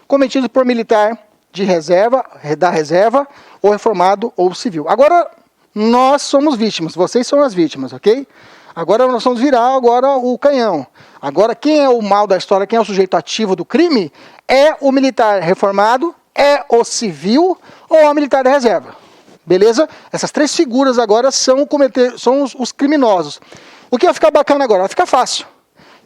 cometidos por militar de reserva, da reserva, ou reformado ou civil. Agora, nós somos vítimas, vocês são as vítimas, ok? Agora nós vamos virar agora o canhão. Agora, quem é o mal da história, quem é o sujeito ativo do crime, é o militar reformado, é o civil ou a militar da reserva. Beleza? Essas três figuras agora são os criminosos. O que vai ficar bacana agora? Vai ficar fácil.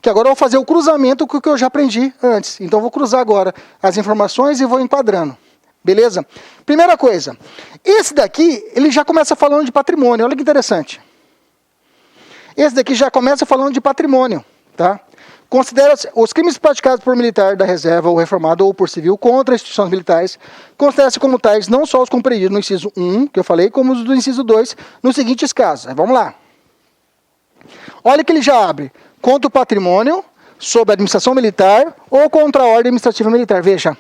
Que agora eu vou fazer o cruzamento com o que eu já aprendi antes. Então eu vou cruzar agora as informações e vou enquadrando. Beleza? Primeira coisa. Esse daqui, ele já começa falando de patrimônio. Olha que interessante. Esse daqui já começa falando de patrimônio. Tá? Considera os crimes praticados por militar da reserva ou reformado ou por civil contra instituições militares, considera-se como tais não só os compreendidos no inciso 1, que eu falei, como os do inciso 2, nos seguintes casos. Vamos lá. Olha que ele já abre. Contra o patrimônio, sob a administração militar ou contra a ordem administrativa militar. Veja,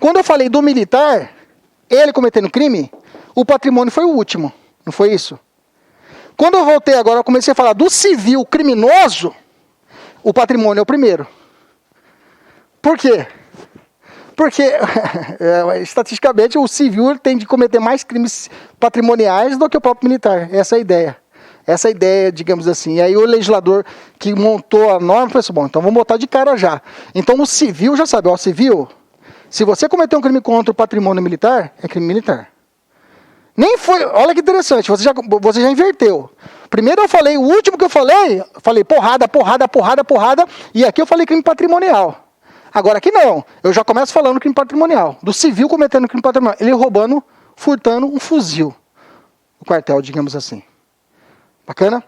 quando eu falei do militar, ele cometendo crime, o patrimônio foi o último, não foi isso? Quando eu voltei agora, eu comecei a falar do civil criminoso, o patrimônio é o primeiro. Por quê? Porque, estatisticamente, o civil tem de cometer mais crimes patrimoniais do que o próprio militar. Essa é a ideia. Essa ideia, digamos assim. E aí o legislador que montou a norma falou assim, bom, então vamos botar de cara já. Então o civil já sabe, ó, civil, se você cometer um crime contra o patrimônio militar, é crime militar. Nem foi, olha que interessante, você já inverteu. Primeiro eu falei, o último que eu falei porrada, e aqui eu falei crime patrimonial. Agora aqui não, eu já começo falando crime patrimonial. Do civil cometendo crime patrimonial, ele roubando, furtando um fuzil. O quartel, digamos assim. Bacana?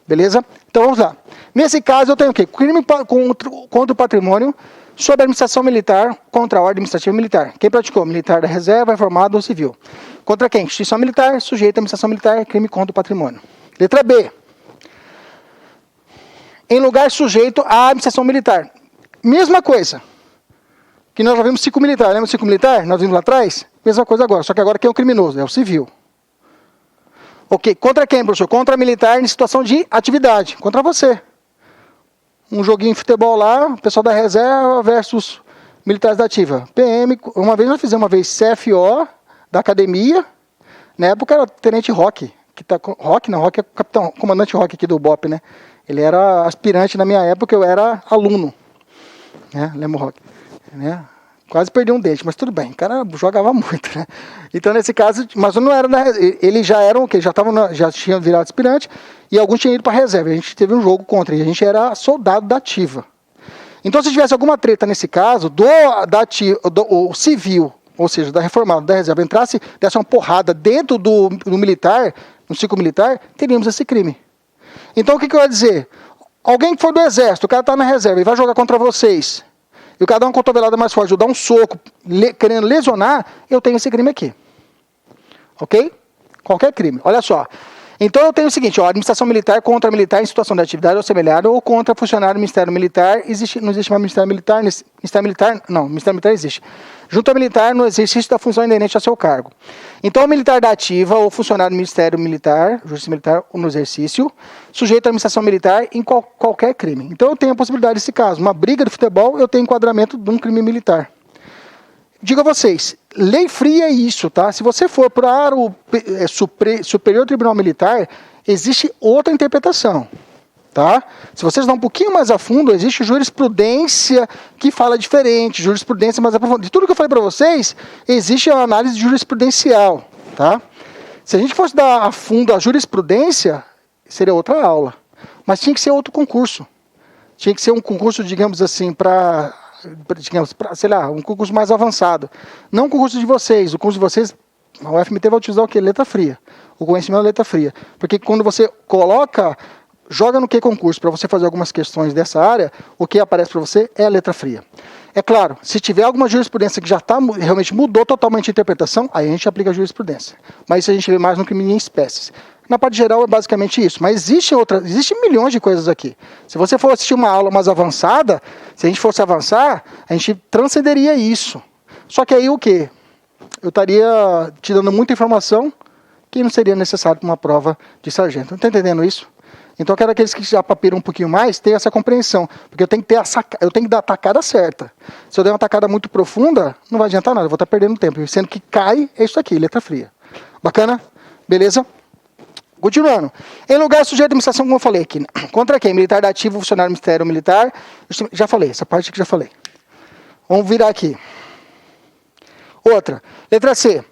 Beleza? Então vamos lá. Nesse caso eu tenho o quê? Crime contra o patrimônio sob a administração militar contra a ordem administrativa militar. Quem praticou? Militar da reserva, reformado ou civil. Contra quem? Instituição militar, sujeito à administração militar, crime contra o patrimônio. Letra B. Em lugar sujeito à administração militar. Mesma coisa. Que nós já vimos ciclo militar. Lembra do ciclo militar? Nós vimos lá atrás? Mesma coisa agora. Só que agora quem é o criminoso? É o civil. Ok, contra quem, professor? Contra militar em situação de atividade. Contra você. Um joguinho de futebol lá, o pessoal da reserva versus militares da ativa. PM, uma vez nós fizemos CFO da academia. Na época era Tenente Roque. Roque é capitão, comandante Roque aqui do BOP, né? Ele era aspirante na minha época, eu era aluno. Né? Lembro Roque. Né? Quase perdi um dente, mas tudo bem, o cara jogava muito, né? Então, nesse caso, mas não era, ele já era o quê? Já tinha virado aspirante e alguns tinham ido para a reserva. A gente teve um jogo contra, e a gente era soldado da ativa. Então, se tivesse alguma treta nesse caso, o civil, ou seja, da reformada, da reserva, entrasse, desse uma porrada dentro do militar, no ciclo militar, teríamos esse crime. Então, o que eu ia dizer? Alguém que for do exército, o cara está na reserva e vai jogar contra vocês, e o cara dá uma cotovelada mais forte, ou dá um soco, querendo lesionar, eu tenho esse crime aqui. Ok? Qualquer crime. Olha só. Então eu tenho o seguinte, ó, administração militar contra militar em situação de atividade ou semelhante, ou contra funcionário do Ministério Militar, não existe mais Ministério Militar, Ministério Militar existe. Junta militar no exercício da função inerente ao seu cargo. Então o militar da ativa ou funcionário do Ministério Militar, Justiça Militar no exercício, sujeito à administração militar em qualquer crime. Então eu tenho a possibilidade desse caso, uma briga de futebol, eu tenho enquadramento de um crime militar. Digo a vocês, lei fria é isso, tá? Se você for para o Superior Tribunal Militar, existe outra interpretação, tá? Se vocês dão um pouquinho mais a fundo, existe jurisprudência que fala diferente, jurisprudência mais aprofundada. De tudo que eu falei para vocês, existe uma análise jurisprudencial, tá? Se a gente fosse dar a fundo a jurisprudência, seria outra aula. Mas tinha que ser outro concurso. Tinha que ser um concurso, digamos assim, sei lá, um concurso mais avançado. Não o concurso de vocês. O curso de vocês, a UFMT vai utilizar o quê? Letra fria. O conhecimento é letra fria. Porque quando você joga no que concurso para você fazer algumas questões dessa área, o que aparece para você é a letra fria. É claro, se tiver alguma jurisprudência que já realmente mudou totalmente a interpretação, aí a gente aplica a jurisprudência. Mas isso a gente vê mais no crime em espécies. Na parte geral é basicamente isso, mas existem milhões de coisas aqui. Se você for assistir uma aula mais avançada, se a gente fosse avançar, a gente transcenderia isso. Só que aí o quê? Eu estaria te dando muita informação que não seria necessário para uma prova de sargento. Está entendendo isso? Então eu quero aqueles que já papiram um pouquinho mais tenham essa compreensão, porque eu tenho que dar a tacada certa. Se eu der uma tacada muito profunda, não vai adiantar nada, eu vou estar perdendo tempo. Sendo que cai é isso aqui, letra fria. Bacana? Beleza? Continuando. Em lugar sujeito à administração, como eu falei aqui. Né? Contra quem? Militar da ativa, funcionário do Ministério Militar. Já falei, essa parte aqui já falei. Vamos virar aqui. Outra. Letra C.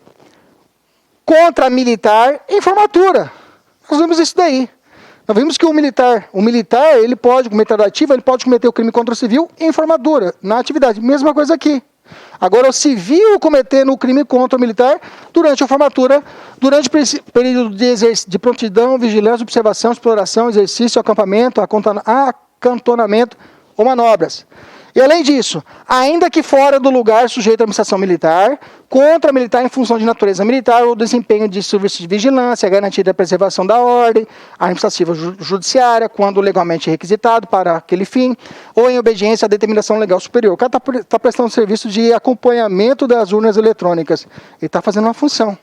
Contra militar em formatura. Nós vimos isso daí. Nós vimos que o militar, o militar da ativa, ele pode cometer o crime contra o civil em formatura, na atividade. Mesma coisa aqui. Agora, o civil cometendo o crime contra o militar durante a formatura, durante o período de prontidão, vigilância, observação, exploração, exercício, acampamento, acantonamento ou manobras. E além disso, ainda que fora do lugar sujeito à administração militar, contra militar em função de natureza militar ou desempenho de serviço de vigilância, garantia da preservação da ordem, a administrativa judiciária, quando legalmente requisitado para aquele fim, ou em obediência à determinação legal superior. O cara está prestando serviço de acompanhamento das urnas eletrônicas. Ele está fazendo uma função. Ele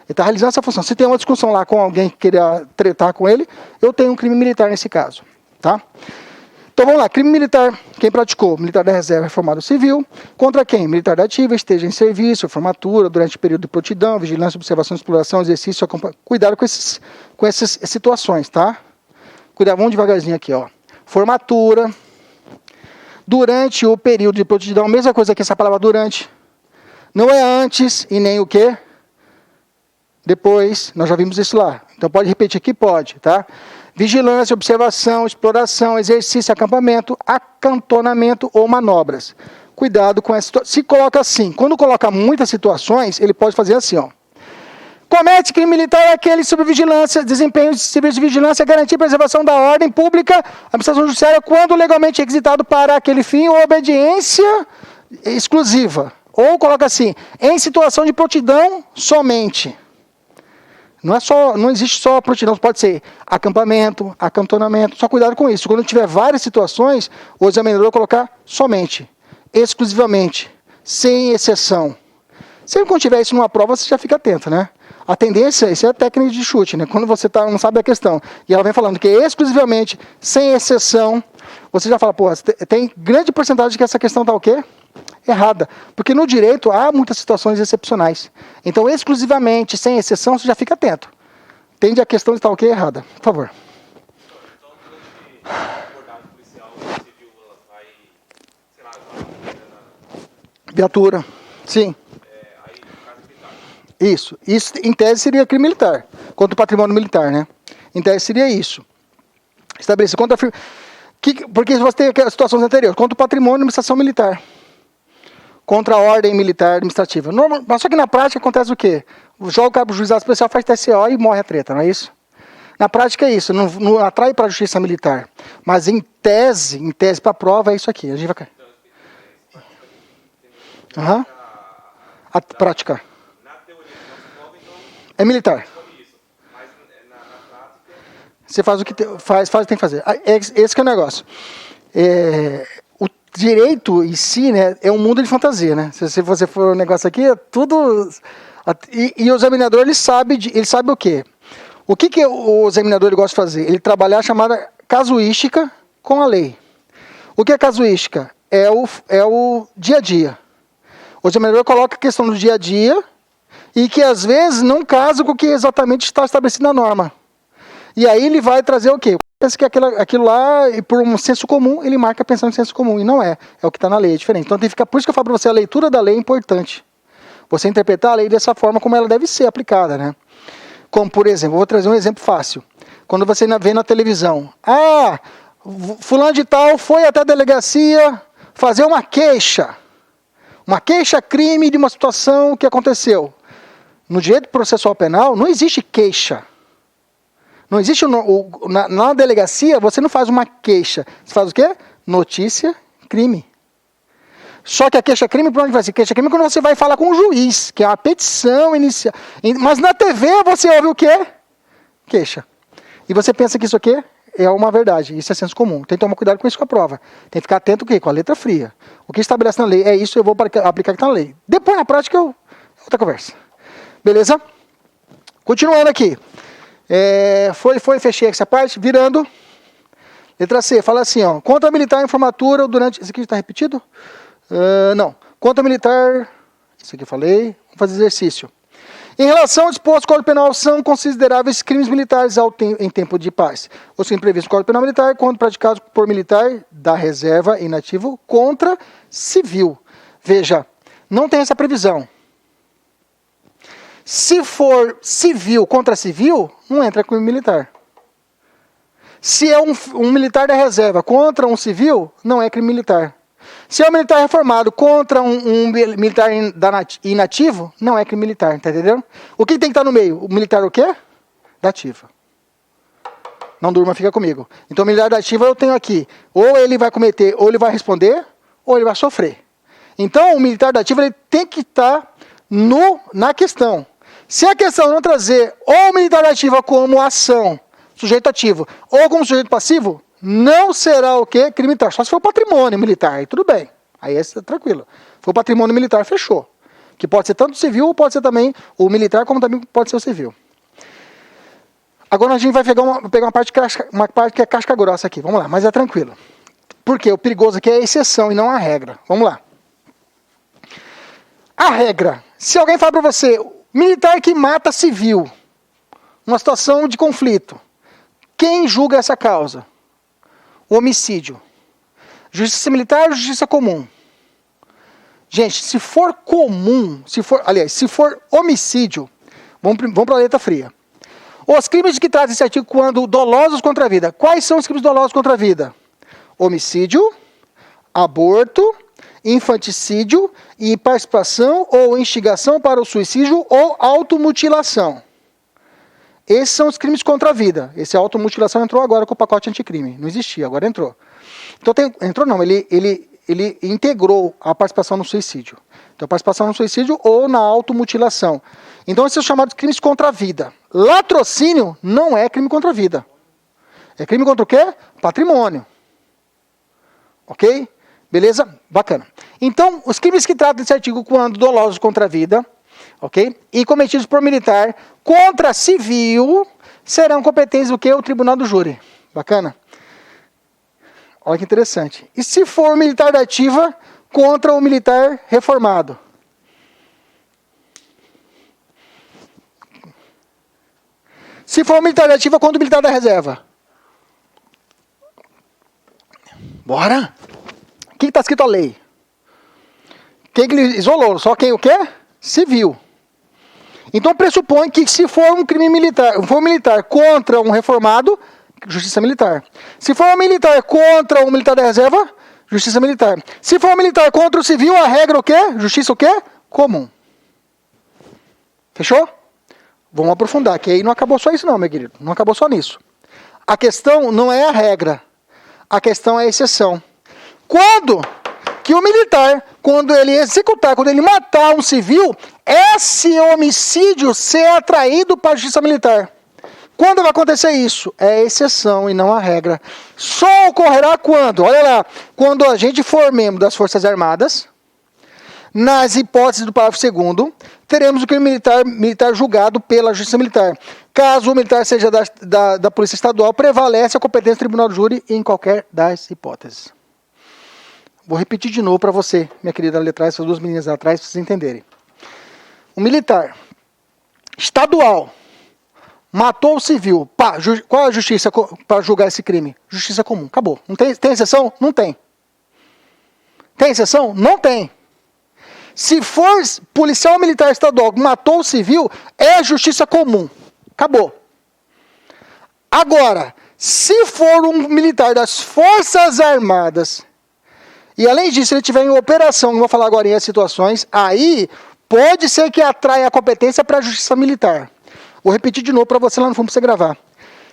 está realizando essa função. Se tem uma discussão lá com alguém que queria tretar com ele, eu tenho um crime militar nesse caso. Tá? Então vamos lá, crime militar, quem praticou? Militar da reserva, reformado civil. Contra quem? Militar da ativa, esteja em serviço, formatura, durante o período de prontidão, vigilância, observação, exploração, exercício, cuidado com essas situações, tá? Cuidado, vamos devagarzinho aqui, ó. Formatura, durante o período de prontidão, mesma coisa que essa palavra durante. Não é antes e nem o quê? Depois, nós já vimos isso lá. Então pode repetir aqui? Pode, tá? Vigilância, observação, exploração, exercício, acampamento, acantonamento ou manobras. Cuidado com essa situação. Se coloca assim, quando coloca muitas situações, ele pode fazer assim, ó. Comete crime militar aquele sob vigilância, desempenho de serviço de vigilância, garantia e preservação da ordem pública, administração judiciária, quando legalmente requisitado para aquele fim ou obediência exclusiva. Ou coloca assim, em situação de prontidão somente. Não existe só prontidão, pode ser acampamento, acantonamento, só cuidado com isso. Quando tiver várias situações, o examinador vai colocar somente, exclusivamente, sem exceção. Sempre quando tiver isso numa prova, você já fica atento, né? A tendência, isso é a técnica de chute, né? Quando você não sabe a questão, e ela vem falando que exclusivamente, sem exceção, você já fala, pô, tem grande porcentagem que essa questão está o quê? Errada. Porque no direito há muitas situações excepcionais. Então, exclusivamente, sem exceção, você já fica atento. Tende a questão de estar o quê? Errada. Por favor. Então, durante a abordagem policial, civil, ela vai, sei lá, viatura. Sim. Aí, no caso militar. Isso, em tese, seria crime militar. Contra o patrimônio militar, né? Em tese, seria isso. Estabelecer contra porque você tem as situações anteriores. Contra o patrimônio, administração militar. Contra a ordem militar administrativa. Mas só que na prática acontece o quê? Joga o cabo do juizado especial, faz TCO e morre a treta, não é isso? Na prática é isso, não atrai para a justiça militar. Mas em tese para a prova é isso aqui. A gente vai... Uhum. A prática. Na teoria, na prova, então, é militar. isso. Mas na prática, Você faz o que faz o que tem que fazer. Esse que é o negócio. O direito em si, né, é um mundo de fantasia, né? Se você for um negócio aqui, é tudo... E o examinador, ele sabe o quê? O que o examinador ele gosta de fazer? Ele trabalhar a chamada casuística com a lei. O que é casuística? É o dia a dia. O examinador coloca a questão do dia a dia e que às vezes não casa com o que exatamente está estabelecido na norma. E aí ele vai trazer o quê? Pensa que aquilo lá, e por um senso comum, ele marca pensando em senso comum. E não é. É o que está na lei, é diferente. Então tem que ficar, por isso que eu falo para você, a leitura da lei é importante. Você interpretar a lei dessa forma como ela deve ser aplicada, né? Como, por exemplo, vou trazer um exemplo fácil. Quando você vê na televisão, fulano de tal foi até a delegacia fazer uma queixa-crime de uma situação que aconteceu. No direito processual penal, não existe queixa. Não existe, na delegacia, você não faz uma queixa. Você faz o quê? Notícia, crime. Só que a queixa-crime, por onde vai ser? Queixa-crime é quando você vai falar com o juiz, que é uma petição inicial. Mas na TV você ouve o quê? Queixa. E você pensa que isso aqui é uma verdade. Isso é senso comum. Tem que tomar cuidado com isso com a prova. Tem que ficar atento o quê? Com a letra fria. O que estabelece na lei é isso, eu vou aplicar o que está na lei. Depois, na prática, outra conversa. Beleza? Continuando aqui. Fechei essa parte. Virando. Letra C. Fala assim, ó. Contra militar em formatura durante... Isso aqui está repetido? Não. Contra militar... Isso aqui eu falei. Vamos fazer exercício. Em relação ao disposto do Código Penal, são consideráveis crimes militares em tempo de paz. Os crimes previstos no Código Penal Militar, quando praticados por militar da reserva inativo contra civil. Veja, não tem essa previsão. Se for civil contra civil, não entra crime militar. Se é um militar da reserva contra um civil, não é crime militar. Se é um militar reformado contra um militar inativo, não é crime militar, tá entendendo? O que tem que estar no meio? O militar o quê? Da ativa. Não durma, fica comigo. Então o militar da ativa eu tenho aqui, ou ele vai cometer, ou ele vai responder, ou ele vai sofrer. Então o militar da ativa ele tem que estar na questão. Se a questão não trazer ou o militar da ativa como ação, sujeito ativo, ou como sujeito passivo, não será o quê? Crime militar. Só se for patrimônio militar, aí tudo bem. Aí é tranquilo. Se for patrimônio militar, fechou. Que pode ser tanto civil, ou pode ser também o militar, como também pode ser o civil. Agora a gente vai pegar uma parte que é casca grossa aqui. Vamos lá, mas é tranquilo. Porque o perigoso aqui é a exceção e não a regra. Vamos lá. A regra. Se alguém fala para você, militar que mata civil, uma situação de conflito, quem julga essa causa? O homicídio. Justiça militar ou justiça comum? Gente, se for comum, se for homicídio, vamos para a letra fria. Os crimes de que trata esse artigo quando dolosos contra a vida. Quais são os crimes dolosos contra a vida? Homicídio, aborto, infanticídio e participação ou instigação para o suicídio ou automutilação. Esses são os crimes contra a vida. Esse automutilação entrou agora com o pacote anticrime. Não existia, agora entrou. Então entrou não, ele integrou a participação no suicídio. Então participação no suicídio ou na automutilação. Então esses são chamados crimes contra a vida. Latrocínio não é crime contra a vida. É crime contra o quê? Patrimônio. Ok? Beleza? Bacana. Então, os crimes que tratam desse artigo quando dolosos contra a vida, ok? E cometidos por militar contra civil, serão competentes o quê? O tribunal do júri. Bacana? Olha que interessante. E se for militar da ativa contra o militar reformado? Se for militar da ativa contra o militar da reserva? Bora! O que está escrito a lei? Quem que ele isolou? Só quem o quê? Civil. Então pressupõe que se for um crime militar, contra um reformado, justiça militar. Se for um militar contra um militar da reserva, justiça militar. Se for um militar contra o civil, a regra o quê? Justiça o quê? Comum. Fechou? Vamos aprofundar, que aí não acabou só isso não, meu querido. Não acabou só nisso. A questão não é a regra. A questão é a exceção. Quando que o militar, quando ele executar, quando ele matar um civil, esse homicídio ser atraído para a justiça militar. Quando vai acontecer isso? É exceção e não a regra. Só ocorrerá quando? Olha lá, quando a gente for membro das Forças Armadas, nas hipóteses do parágrafo 2º, teremos o crime militar julgado pela Justiça Militar. Caso o militar seja da Polícia Estadual, prevalece a competência do Tribunal do Júri em qualquer das hipóteses. Vou repetir de novo para você, minha querida ali atrás, essas duas meninas lá atrás, para vocês entenderem. O militar estadual matou o civil. Pá, qual é a justiça para julgar esse crime? Justiça comum. Acabou. Não tem exceção? Não tem. Tem exceção? Não tem. Se for policial militar estadual que matou o civil, é justiça comum. Acabou. Agora, se for um militar das Forças Armadas, e além disso ele tiver em operação, não vou falar agora em as situações, aí pode ser que atraia a competência para a justiça militar. Vou repetir de novo para você lá no fundo para você gravar.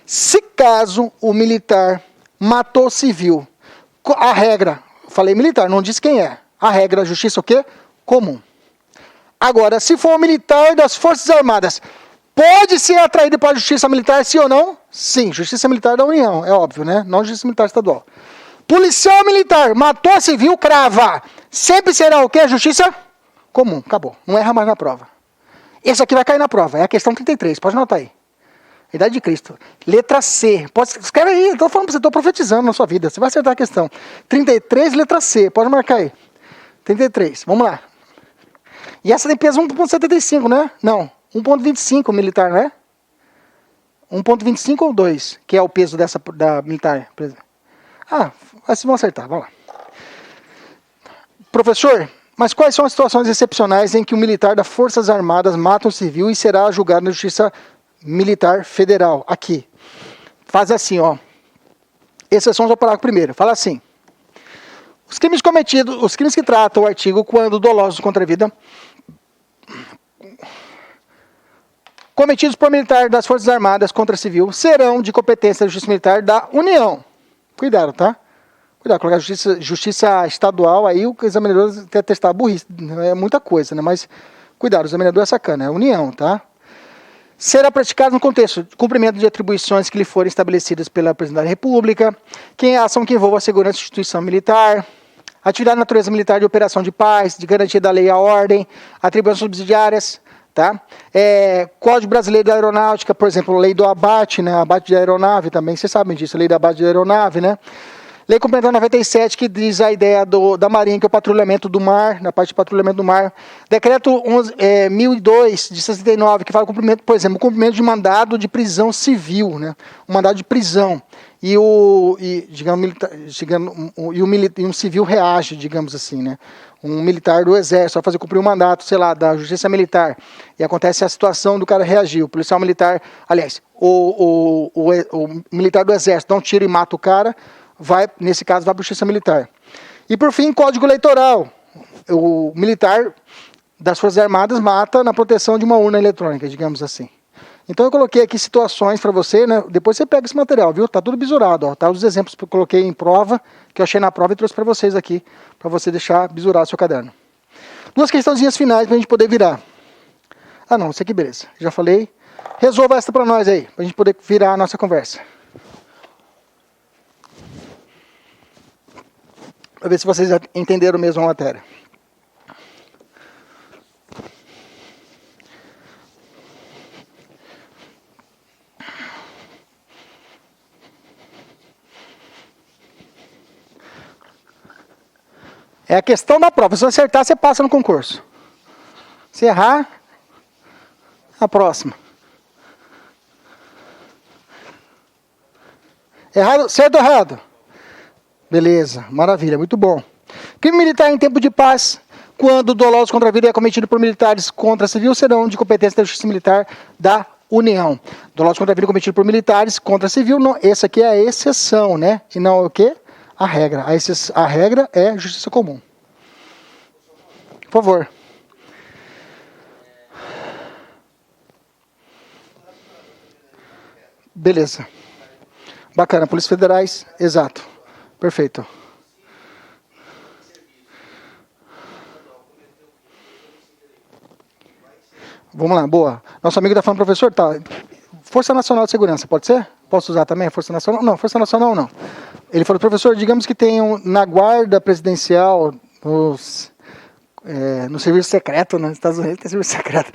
Se caso o militar matou civil, a regra, falei militar, não disse quem é. A regra, a justiça o quê? Comum. Agora, se for um militar das Forças Armadas, pode ser atraído para a justiça militar, sim ou não? Sim, justiça militar da União, é óbvio, né? Não justiça militar estadual. Policial militar, matou civil, crava. Sempre será o quê? Justiça comum, acabou. Não erra mais na prova. Esse aqui vai cair na prova, é a questão 33, pode anotar aí. Idade de Cristo. Letra C. Escreve aí, estou falando para você, estou profetizando na sua vida. Você vai acertar a questão. 33, letra C, pode marcar aí. 33, vamos lá. E essa tem peso 1,75, né? Não, 1,25 militar, né? 1,25 ou 2, que é o peso da militar. Ah, assim vão acertar, vamos lá. Professor, mas quais são as situações excepcionais em que um militar das Forças Armadas mata um civil e será julgado na Justiça Militar Federal? Aqui. Faz assim, ó. Exceções ao parágrafo 1º. Fala assim. Os crimes cometidos, os crimes que tratam o artigo quando dolosos contra a vida, cometidos por militar das Forças Armadas contra civil, serão de competência da Justiça Militar da União. Cuidado, tá? Cuidado, colocar justiça estadual, aí o examinador tem que testar burrice, é muita coisa, né? Mas, cuidado, o examinador é sacana, é União, tá? Será praticado no contexto de cumprimento de atribuições que lhe forem estabelecidas pela Presidente da República, que ação que envolva a segurança da instituição militar, atividade de natureza militar de operação de paz, de garantia da lei e a ordem, atribuições subsidiárias, tá? Código Brasileiro da Aeronáutica, por exemplo, lei do abate, né? Abate de aeronave também, vocês sabem disso, lei do abate de aeronave, né? Lei Complementar 97, que diz a ideia da Marinha, que é o patrulhamento do mar, na parte de patrulhamento do mar. Decreto 1002, de 69, que fala, cumprimento, por exemplo, o cumprimento de mandado de prisão civil, né? Um mandado de prisão. E um civil reage, digamos assim, né? Um militar do Exército vai fazer cumprir um mandato, sei lá, da Justiça Militar. E acontece a situação do cara reagir. O policial militar, aliás, o militar do Exército dá um tiro e mata o cara, nesse caso, vai para a Justiça Militar. E, por fim, Código Eleitoral. O militar das Forças Armadas mata na proteção de uma urna eletrônica, digamos assim. Então, eu coloquei aqui situações para você, né? Depois você pega esse material, viu? Tá tudo bisurado, ó. Tá os exemplos que eu coloquei em prova, que eu achei na prova e trouxe para vocês aqui, para você deixar bisurado seu caderno. Duas questãozinhas finais para a gente poder virar. Ah, não, isso aqui, beleza. Já falei. Resolva essa para nós aí, para a gente poder virar a nossa conversa. Para ver se vocês entenderam mesmo a matéria. É a questão da prova. Se você acertar, você passa no concurso. Se errar, a próxima. Errado, certo ou errado? Beleza, maravilha, muito bom. Crime militar em tempo de paz, quando dolosos contra a vida é cometido por militares contra civil, serão de competência da Justiça Militar da União. Dolosos contra a vida cometido por militares contra civil, não, essa aqui é a exceção, né? E não é o quê? A regra. A regra é Justiça Comum. Por favor. Beleza. Bacana, Polícias Federais, exato. Perfeito. Vamos lá, boa. Nosso amigo está falando, professor, tá. Força Nacional de Segurança, pode ser? Posso usar também a Força Nacional? Não, Força Nacional não. Ele falou, professor, digamos que tem na guarda presidencial, no serviço secreto, né? Nos Estados Unidos tem serviço secreto.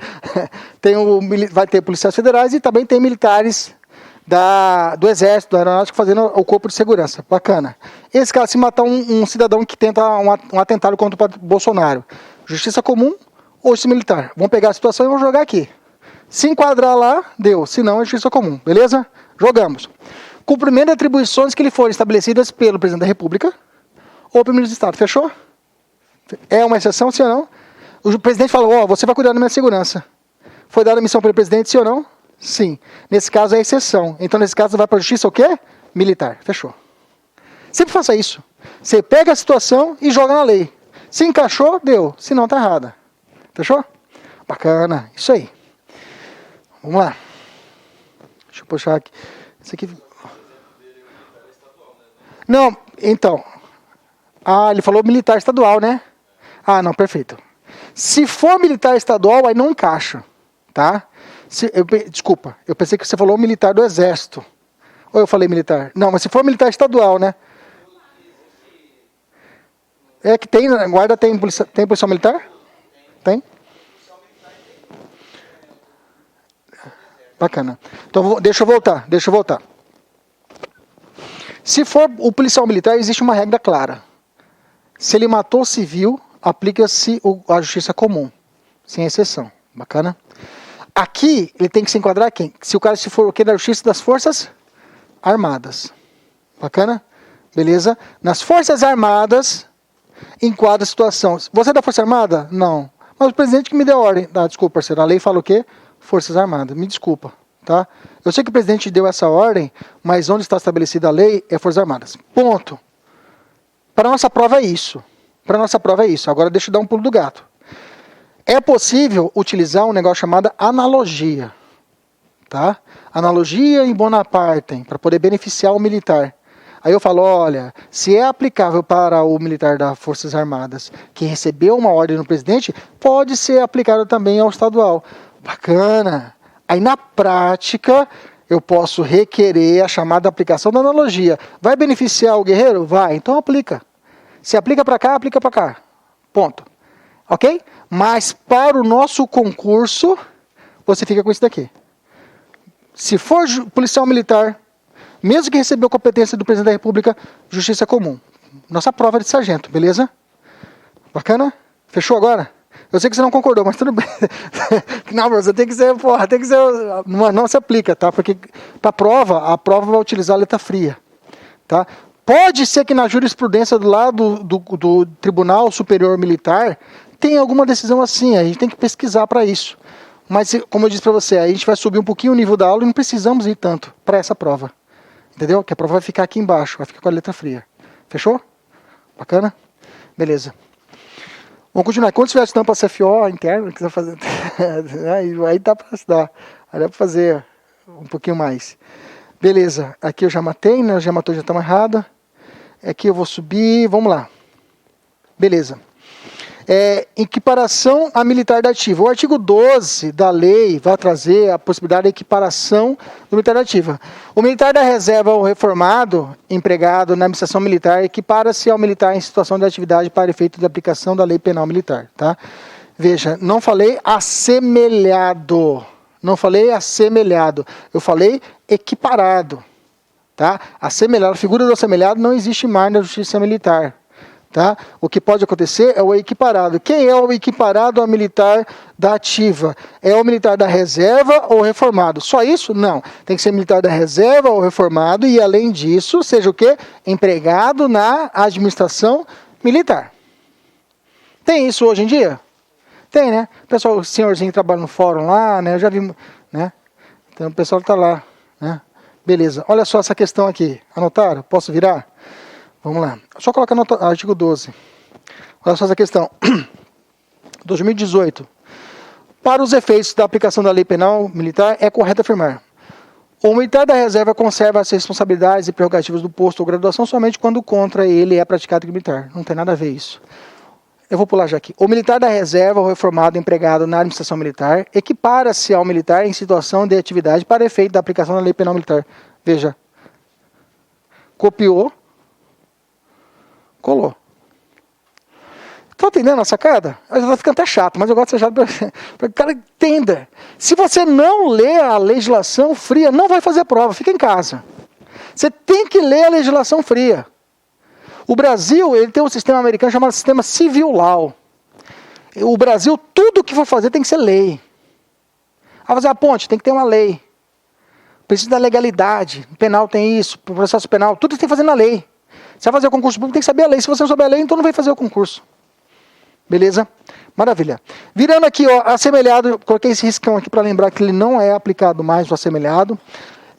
Vai ter policiais federais e também tem militares do Exército, da Aeronáutica, fazendo o corpo de segurança. Bacana. Esse cara, se matar um cidadão que tenta um atentado contra o Bolsonaro, justiça comum ou justiça militar? Vamos pegar a situação e vamos jogar aqui. Se enquadrar lá, deu. Se não, é justiça comum. Beleza? Jogamos. Cumprimento de atribuições que lhe forem estabelecidas pelo presidente da República ou pelo ministro do Estado. Fechou? É uma exceção, sim ou não? O presidente falou, você vai cuidar da minha segurança. Foi dada a missão pelo presidente, sim ou não? Sim. Nesse caso é exceção. Então, nesse caso, vai para a justiça o quê? Militar. Fechou. Sempre faça isso. Você pega a situação e joga na lei. Se encaixou, deu. Se não, tá errada. Fechou? Bacana. Isso aí. Vamos lá. Deixa eu puxar aqui. Esse aqui... Não, então. Ele falou militar estadual, né? Não, perfeito. Se for militar estadual, aí não encaixa. Tá? Desculpa, eu pensei que você falou militar do Exército. Ou eu falei militar? Não, mas se for militar estadual, né? É que tem, na guarda tem policial militar? Tem? Bacana. Então, deixa eu voltar. Se for o policial militar, existe uma regra clara. Se ele matou civil, aplica-se a justiça comum, sem exceção. Bacana? Aqui, ele tem que se enquadrar quem? Se o cara se for o quê? Da justiça das Forças Armadas. Bacana? Beleza? Nas Forças Armadas, enquadra a situação. Você é da Força Armada? Não. Mas o presidente que me deu ordem. Desculpa, parceiro. A lei fala o quê? Forças Armadas. Me desculpa. Tá? Eu sei que o presidente deu essa ordem, mas onde está estabelecida a lei é Forças Armadas. Ponto. Para a nossa prova é isso. Agora deixa eu dar um pulo do gato. É possível utilizar um negócio chamado analogia. Tá? Analogia em Bonaparte, para poder beneficiar o militar. Aí eu falo, olha, se é aplicável para o militar das Forças Armadas que recebeu uma ordem do presidente, pode ser aplicado também ao estadual. Bacana. Aí na prática, eu posso requerer a chamada aplicação da analogia. Vai beneficiar o guerreiro? Vai, então aplica. Se aplica para cá, aplica para cá. Ponto. Ok? Mas para o nosso concurso, você fica com isso daqui. Se for policial militar, mesmo que recebeu competência do presidente da República, justiça comum. Nossa prova de sargento, beleza? Bacana? Fechou agora? Eu sei que você não concordou, mas tudo bem. Não, você tem que ser, não se aplica, tá? Porque para a prova vai utilizar a letra fria, tá? Pode ser que na jurisprudência do lado do Tribunal Superior Militar tenha alguma decisão assim, a gente tem que pesquisar para isso. Mas, como eu disse para você, a gente vai subir um pouquinho o nível da aula e não precisamos ir tanto para essa prova. Entendeu? Que a prova vai ficar aqui embaixo, vai ficar com a letra fria. Fechou? Bacana? Beleza. Vamos continuar. Quando tiver estampa CFO interna, quiser fazer, aí dá para estudar. Aí dá para fazer um pouquinho mais. Beleza. Aqui eu já matei, né? Já matou, já está errada. Aqui eu vou subir. Vamos lá. Beleza. Equiparação a militar da ativa. O artigo 12 da lei vai trazer a possibilidade de equiparação do militar da ativa. O militar da reserva ou reformado, empregado na administração militar, equipara-se ao militar em situação de atividade para efeito de aplicação da lei penal militar. Tá? Veja, não falei assemelhado. Não falei assemelhado. Eu falei equiparado. Tá? Assemelhado, a figura do assemelhado não existe mais na justiça militar. Tá? O que pode acontecer é o equiparado. Quem é o equiparado ao militar da ativa? É o militar da reserva ou reformado? Só isso? Não. Tem que ser militar da reserva ou reformado e, além disso, seja o quê? Empregado na administração militar. Tem isso hoje em dia? Tem, né? O pessoal, o senhorzinho que trabalha no fórum lá, né? Eu já vi, né? Então o pessoal está lá, né? Beleza. Olha só essa questão aqui. Anotaram? Posso virar? Vamos lá. Só colocar no artigo 12. Olha só essa questão. 2018. Para os efeitos da aplicação da lei penal militar, é correto afirmar: o militar da reserva conserva as responsabilidades e prerrogativas do posto ou graduação somente quando contra ele é praticado crime militar. Não tem nada a ver isso. Eu vou pular já aqui. O militar da reserva ou reformado empregado na administração militar equipara-se ao militar em situação de atividade para efeito da aplicação da lei penal militar. Veja. Copiou. Colou. Estão entendendo a sacada? Vai ficando até chato, mas eu gosto de ser chato para que o cara entenda. Se você não lê a legislação fria, não vai fazer a prova, fica em casa. Você tem que ler a legislação fria. O Brasil, ele tem um sistema americano chamado sistema civil law. O Brasil, tudo que for fazer tem que ser lei. A fazer a ponte, tem que ter uma lei. Precisa da legalidade. O penal tem isso, o processo penal, tudo tem que fazer na lei. Você vai fazer o concurso público, tem que saber a lei. Se você não souber a lei, então não vai fazer o concurso. Beleza? Maravilha. Virando aqui, ó, assemelhado, coloquei esse riscão aqui para lembrar que ele não é aplicado mais o assemelhado.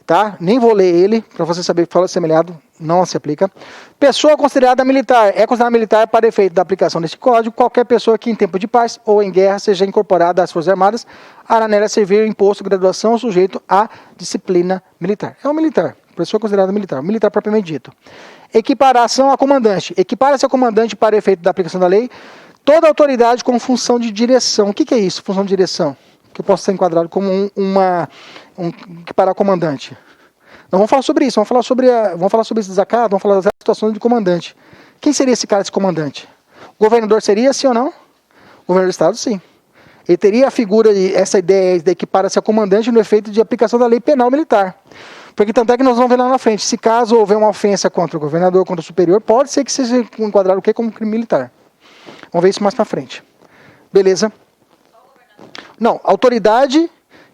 Tá? Nem vou ler ele, para você saber que fala assemelhado, não se aplica. Pessoa considerada militar. É considerada militar para efeito da aplicação desse código qualquer pessoa que em tempo de paz ou em guerra seja incorporada às Forças Armadas, a nela servir imposto, graduação, sujeito à disciplina militar. É um militar. Pessoa considerada militar. Militar propriamente dito. Equiparação a comandante. Equipara-se a comandante para efeito da aplicação da lei toda autoridade com função de direção. O que é isso, função de direção? Que eu posso ser enquadrado como equiparar comandante. Não vamos falar sobre isso, vamos falar sobre esse desacato, vamos falar da situação de comandante. Quem seria esse cara, esse comandante? O governador seria, sim ou não? O governador do estado, sim. Ele teria a figura, essa ideia de equiparar-se a comandante no efeito de aplicação da lei penal militar. Porque tanto é que nós vamos ver lá na frente, se caso houver uma ofensa contra o governador, contra o superior, pode ser que seja enquadrado o quê? Como crime militar. Vamos ver isso mais pra frente. Beleza? Não, autoridade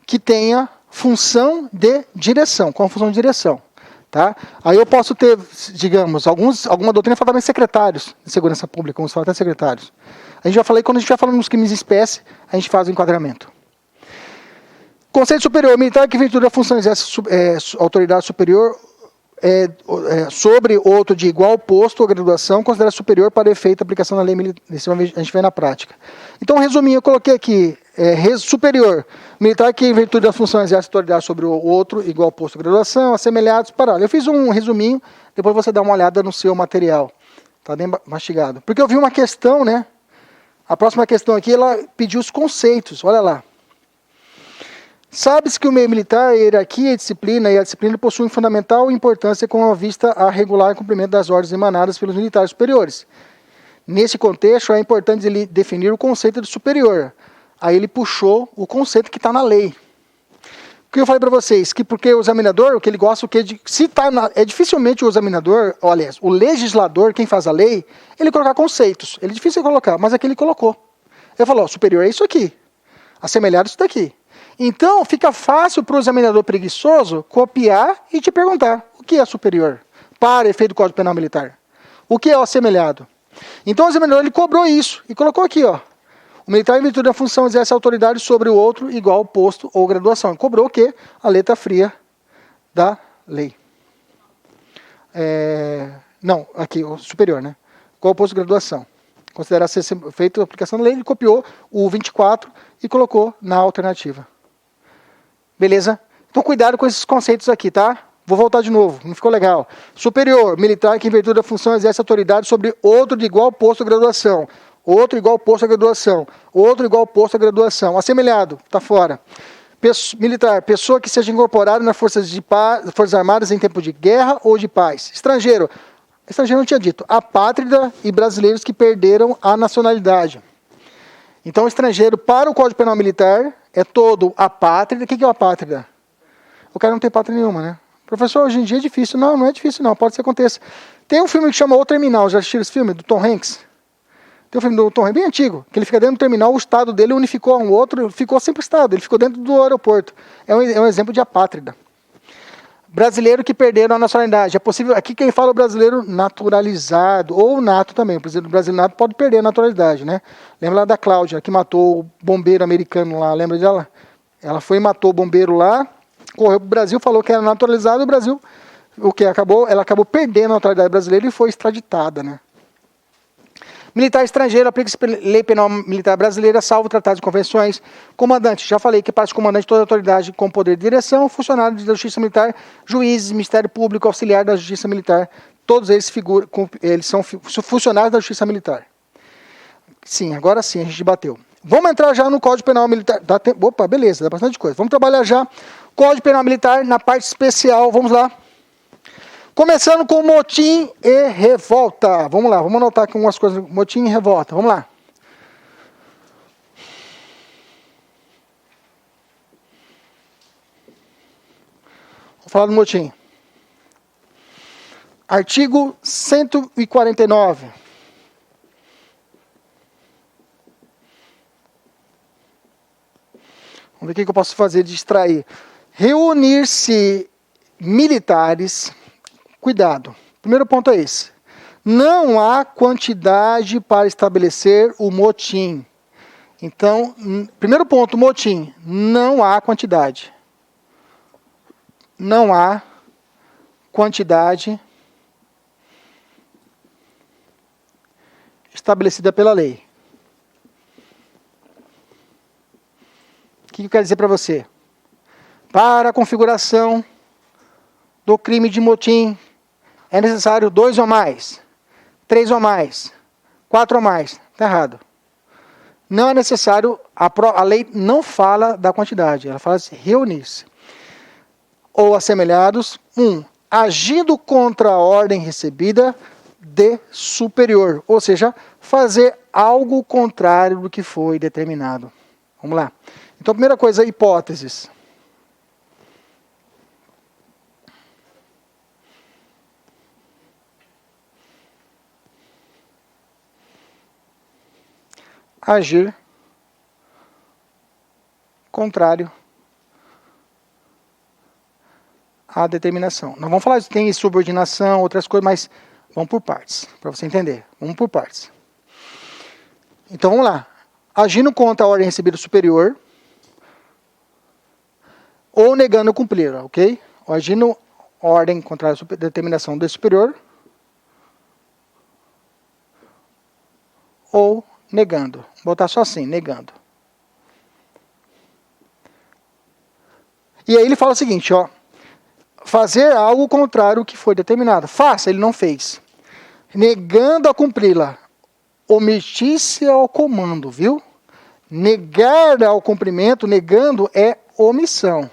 que tenha função de direção. Qual a função de direção? Tá? Aí eu posso ter, digamos, alguma doutrina fala também secretários de segurança pública, como se fala até secretários. A gente já falei, quando a gente vai falando nos crimes em espécie, a gente faz o enquadramento. Conceito superior, militar que em virtude da função exerce autoridade superior sobre outro de igual posto ou graduação, considera superior para efeito da aplicação da lei militar. Isso a gente vê na prática. Então, resumindo, eu coloquei aqui, superior, militar que em virtude da função exerce autoridade sobre o outro, igual posto ou graduação, assemelhados, parado. Eu fiz um resuminho, depois você dá uma olhada no seu material. Está bem mastigado. Porque eu vi uma questão, né? A próxima questão aqui, ela pediu os conceitos, olha lá. Sabe-se que o meio militar, a hierarquia e a disciplina possuem fundamental importância com a vista a regular cumprimento das ordens emanadas pelos militares superiores. Nesse contexto, é importante ele definir o conceito de superior. Aí ele puxou o conceito que está na lei. O que eu falei para vocês? Que porque o examinador, o que ele gosta, dificilmente o examinador, olha, o legislador, quem faz a lei, ele colocar conceitos. Ele é difícil de colocar, mas aqui ele colocou. Ele falou, superior é isso aqui, assemelhado é isso daqui. Então, fica fácil para o examinador preguiçoso copiar e te perguntar o que é superior para efeito do Código Penal Militar. O que é o assemelhado? Então, o examinador ele cobrou isso e colocou aqui, ó. O militar, em virtude da função, exerce autoridade sobre o outro igual posto ou graduação. Cobrou o quê? A letra fria da lei. Não, aqui, o superior, né? Igual posto ou graduação. Considera ser feita a aplicação da lei, ele copiou o 24 e colocou na alternativa. Beleza? Então cuidado com esses conceitos aqui, tá? Vou voltar de novo, não ficou legal. Superior, militar que em virtude da função exerce autoridade sobre outro de igual posto ou graduação. Outro igual posto ou graduação. Outro igual posto ou graduação. Assemelhado, tá fora. Militar, pessoa que seja incorporada nas Forças Armadas em tempo de guerra ou de paz. Estrangeiro, não tinha dito. Apátrida e brasileiros que perderam a nacionalidade. Então, estrangeiro para o Código Penal Militar é todo apátrida. O que é o apátrida? O cara não tem pátria nenhuma, né? Professor, hoje em dia é difícil. Não, não é difícil não, pode ser que aconteça. Tem um filme que chama O Terminal, já assistiram esse filme? Do Tom Hanks? Tem um filme do Tom Hanks, bem antigo, que ele fica dentro do terminal, o estado dele unificou a um outro, ficou sempre estado, ele ficou dentro do aeroporto. É um exemplo de apátrida. Brasileiro que perderam a nacionalidade. É possível, aqui quem fala é o brasileiro naturalizado, ou nato também. O brasileiro nato pode perder a naturalidade, né? Lembra lá da Cláudia, que matou o bombeiro americano lá, lembra dela? Ela foi e matou o bombeiro lá, correu para o Brasil, falou que era naturalizado, o Brasil, ela acabou perdendo a naturalidade brasileira e foi extraditada, né? Militar estrangeiro, aplica-se lei penal militar brasileira, salvo tratados de convenções. Comandante, já falei que parte comandante toda autoridade com poder de direção, funcionário da Justiça Militar, juízes, Ministério Público, auxiliar da Justiça Militar, todos eles são funcionários da Justiça Militar. Sim, agora sim a gente bateu. Vamos entrar já no Código Penal Militar. Opa, beleza, dá bastante coisa. Vamos trabalhar já Código Penal Militar na parte especial. Vamos lá. Começando com motim e revolta. Vamos lá, vamos anotar aqui algumas coisas. Motim e revolta, vamos lá. Vou falar do motim. Artigo 149. Vamos ver o que eu posso fazer de distrair. Reunir-se militares. Cuidado. Primeiro ponto é esse. Não há quantidade para estabelecer o motim. Então, primeiro ponto, motim. Não há quantidade. Não há quantidade estabelecida pela lei. O que eu quero dizer para você? Para a configuração do crime de motim, é necessário 2 ou mais, 3 ou mais, 4 ou mais. Está errado. Não é necessário, a lei não fala da quantidade, ela fala de reunir-se. Ou assemelhados, agindo contra a ordem recebida de superior, ou seja, fazer algo contrário do que foi determinado. Vamos lá. Então, primeira coisa, hipóteses. Agir contrário à determinação. Nós vamos falar de tem subordinação, outras coisas, mas vamos por partes, para você entender. Vamos por partes. Então vamos lá. Agindo contra a ordem recebida superior ou negando cumprir, ok? Ou agindo ordem contra a determinação do superior ou negando. Vou botar só assim, negando. E aí ele fala o seguinte, ó. Fazer algo contrário ao que foi determinado. Faça, ele não fez. Negando a cumpri-la. Omitir-se ao comando, viu? Negar ao cumprimento, negando, é omissão.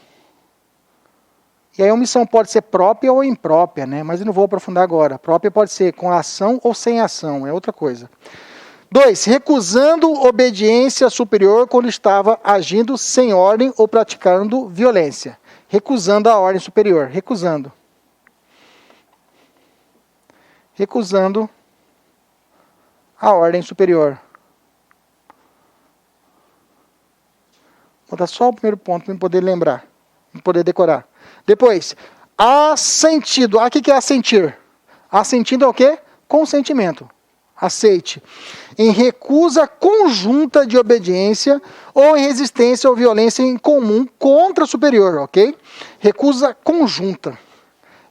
E aí a omissão pode ser própria ou imprópria, né? Mas eu não vou aprofundar agora. Própria pode ser com ação ou sem ação, é outra coisa. 2. Recusando obediência superior quando estava agindo sem ordem ou praticando violência. Recusando a ordem superior. Recusando. Recusando a ordem superior. Vou dar só o primeiro ponto para eu poder lembrar, para poder decorar. Depois, assentido. O que é assentir? Assentindo é o quê? Consentimento. Aceite. Em recusa conjunta de obediência ou em resistência ou violência em comum contra o superior, ok? Recusa conjunta.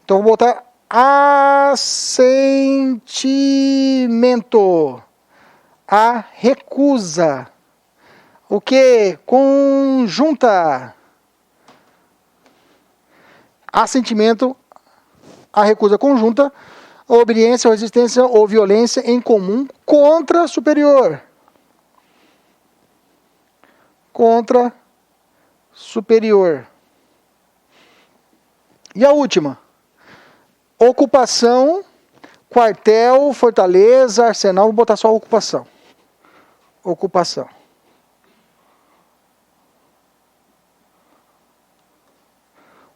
Então, vou botar assentimento. A recusa. O que? Conjunta. Assentimento, a recusa conjunta, obediência ou resistência ou violência em comum contra superior. Contra superior. E a última? Ocupação, quartel, fortaleza, arsenal. Vou botar só ocupação. Ocupação.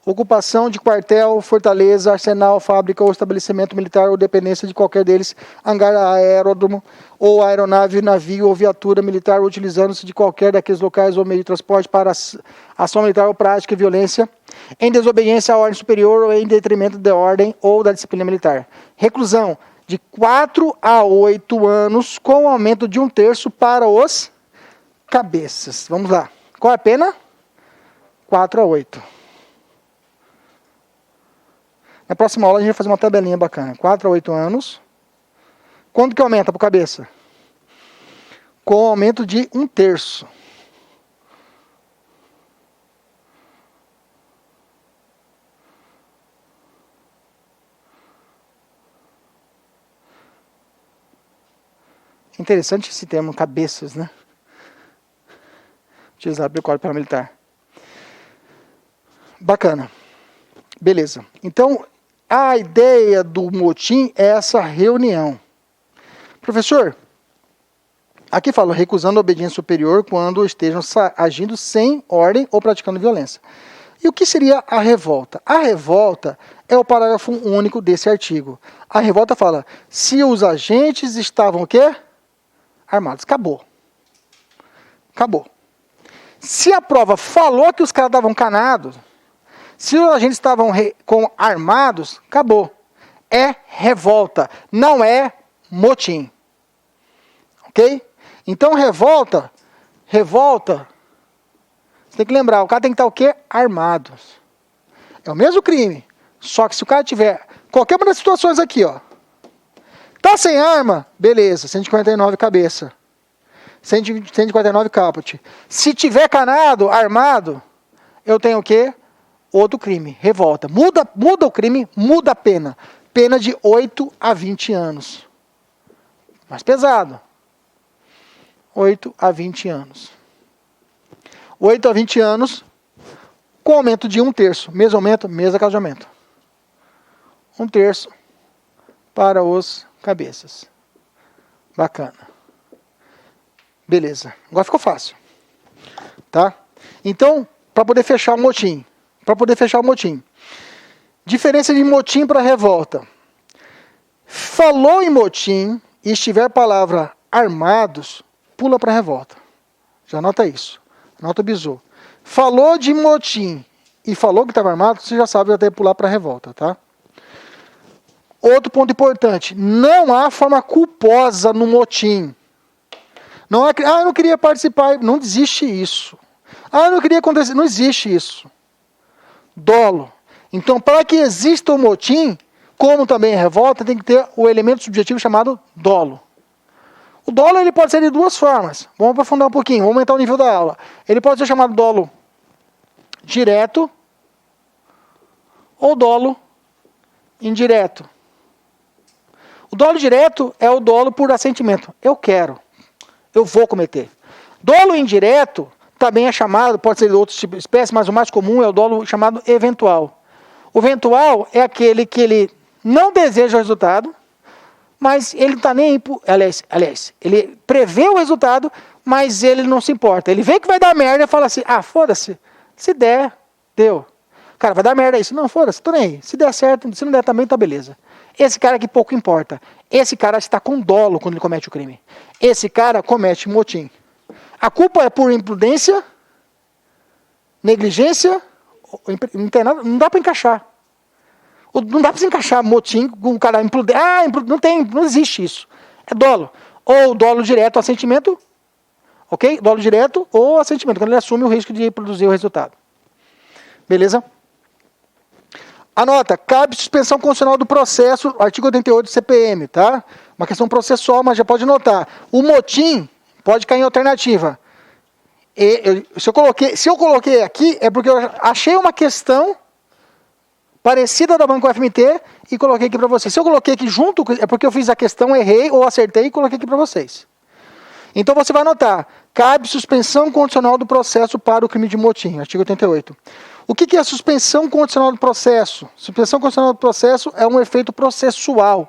Ocupação de quartel, fortaleza, arsenal, fábrica ou estabelecimento militar ou dependência de qualquer deles, hangar, aeródromo ou aeronave, navio ou viatura militar, utilizando-se de qualquer daqueles locais ou meio de transporte para ação militar ou prática de violência, em desobediência à ordem superior ou em detrimento da ordem ou da disciplina militar. Reclusão de 4 a 8 anos, com aumento de 1/3 para os cabeças. Vamos lá. Qual é a pena? 4 a 8. Na próxima aula a gente vai fazer uma tabelinha bacana. 4 a 8 anos. Quanto que aumenta para o cabeça? Com aumento de 1/3. Interessante esse termo, cabeças, né? Utilizado pelo Código Paramilitar. Bacana. Beleza. Então, a ideia do motim é essa reunião. Professor, aqui fala, recusando a obediência superior quando estejam agindo sem ordem ou praticando violência. E o que seria a revolta? A revolta é o parágrafo único desse artigo. A revolta fala, se os agentes estavam o quê? Armados. Acabou. Acabou. Se a prova falou que os caras estavam canados, se os agentes estavam armados, acabou. É revolta, não é motim. Ok? Então, revolta, você tem que lembrar, o cara tem que estar o quê? Armados. É o mesmo crime, só que se o cara tiver, qualquer uma das situações aqui, ó, tá sem arma, beleza, 149 cabeça, 149 caput. Se tiver canado, armado, eu tenho o quê? Outro crime, revolta. Muda o crime, muda a pena. Pena de 8 a 20 anos. Mais pesado. 8 a 20 anos. 8 a 20 anos, com aumento de 1/3. Mesmo aumento, mesmo acasamento. 1/3 para os cabeças. Bacana. Beleza. Agora ficou fácil. Tá? Então, para poder fechar o motim. Diferença de motim para revolta. Falou em motim e estiver a palavra armados, pula para revolta. Já anota isso. Anota o bizu. Falou de motim e falou que estava armado, você já sabe até pular para revolta, tá? Outro ponto importante. Não há forma culposa no motim. Não há, eu não queria participar. Não existe isso. Eu não queria acontecer. Não existe isso. Dolo. Então, para que exista o motim, como também a revolta, tem que ter o elemento subjetivo chamado dolo. O dolo ele pode ser de duas formas. Vamos aprofundar um pouquinho, vamos aumentar o nível da aula. Ele pode ser chamado dolo direto ou dolo indireto. O dolo direto é o dolo por assentimento. Eu quero. Eu vou cometer. Dolo indireto também é chamado, pode ser de outros tipos de espécie, mas o mais comum é o dolo chamado eventual. O eventual é aquele que ele não deseja o resultado, mas ele não está nem... Aliás, ele prevê o resultado, mas ele não se importa. Ele vê que vai dar merda e fala assim, foda-se, se der, deu. Cara, vai dar merda isso. Não, foda-se, tô nem aí. Se der certo, se não der também, tá beleza. Esse cara que pouco importa. Esse cara está com dolo quando ele comete o crime. Esse cara comete motim. A culpa é por imprudência, negligência, não tem nada, não dá para encaixar. Não dá para se encaixar motim com o cara imprudente. Não existe isso. É dolo. Ou dolo direto, assentimento, ok? Dolo direto ou assentimento, quando ele assume o risco de produzir o resultado. Beleza? Anota, cabe suspensão constitucional do processo, artigo 88 do CPM, tá? Uma questão processual, mas já pode notar. O motim pode cair em alternativa. Se eu coloquei aqui, é porque eu achei uma questão parecida da Banco FMT e coloquei aqui para vocês. Se eu coloquei aqui junto, é porque eu fiz a questão, errei ou acertei e coloquei aqui para vocês. Então você vai anotar, cabe suspensão condicional do processo para o crime de motim, artigo 88. O que é a suspensão condicional do processo? Suspensão condicional do processo é um efeito processual.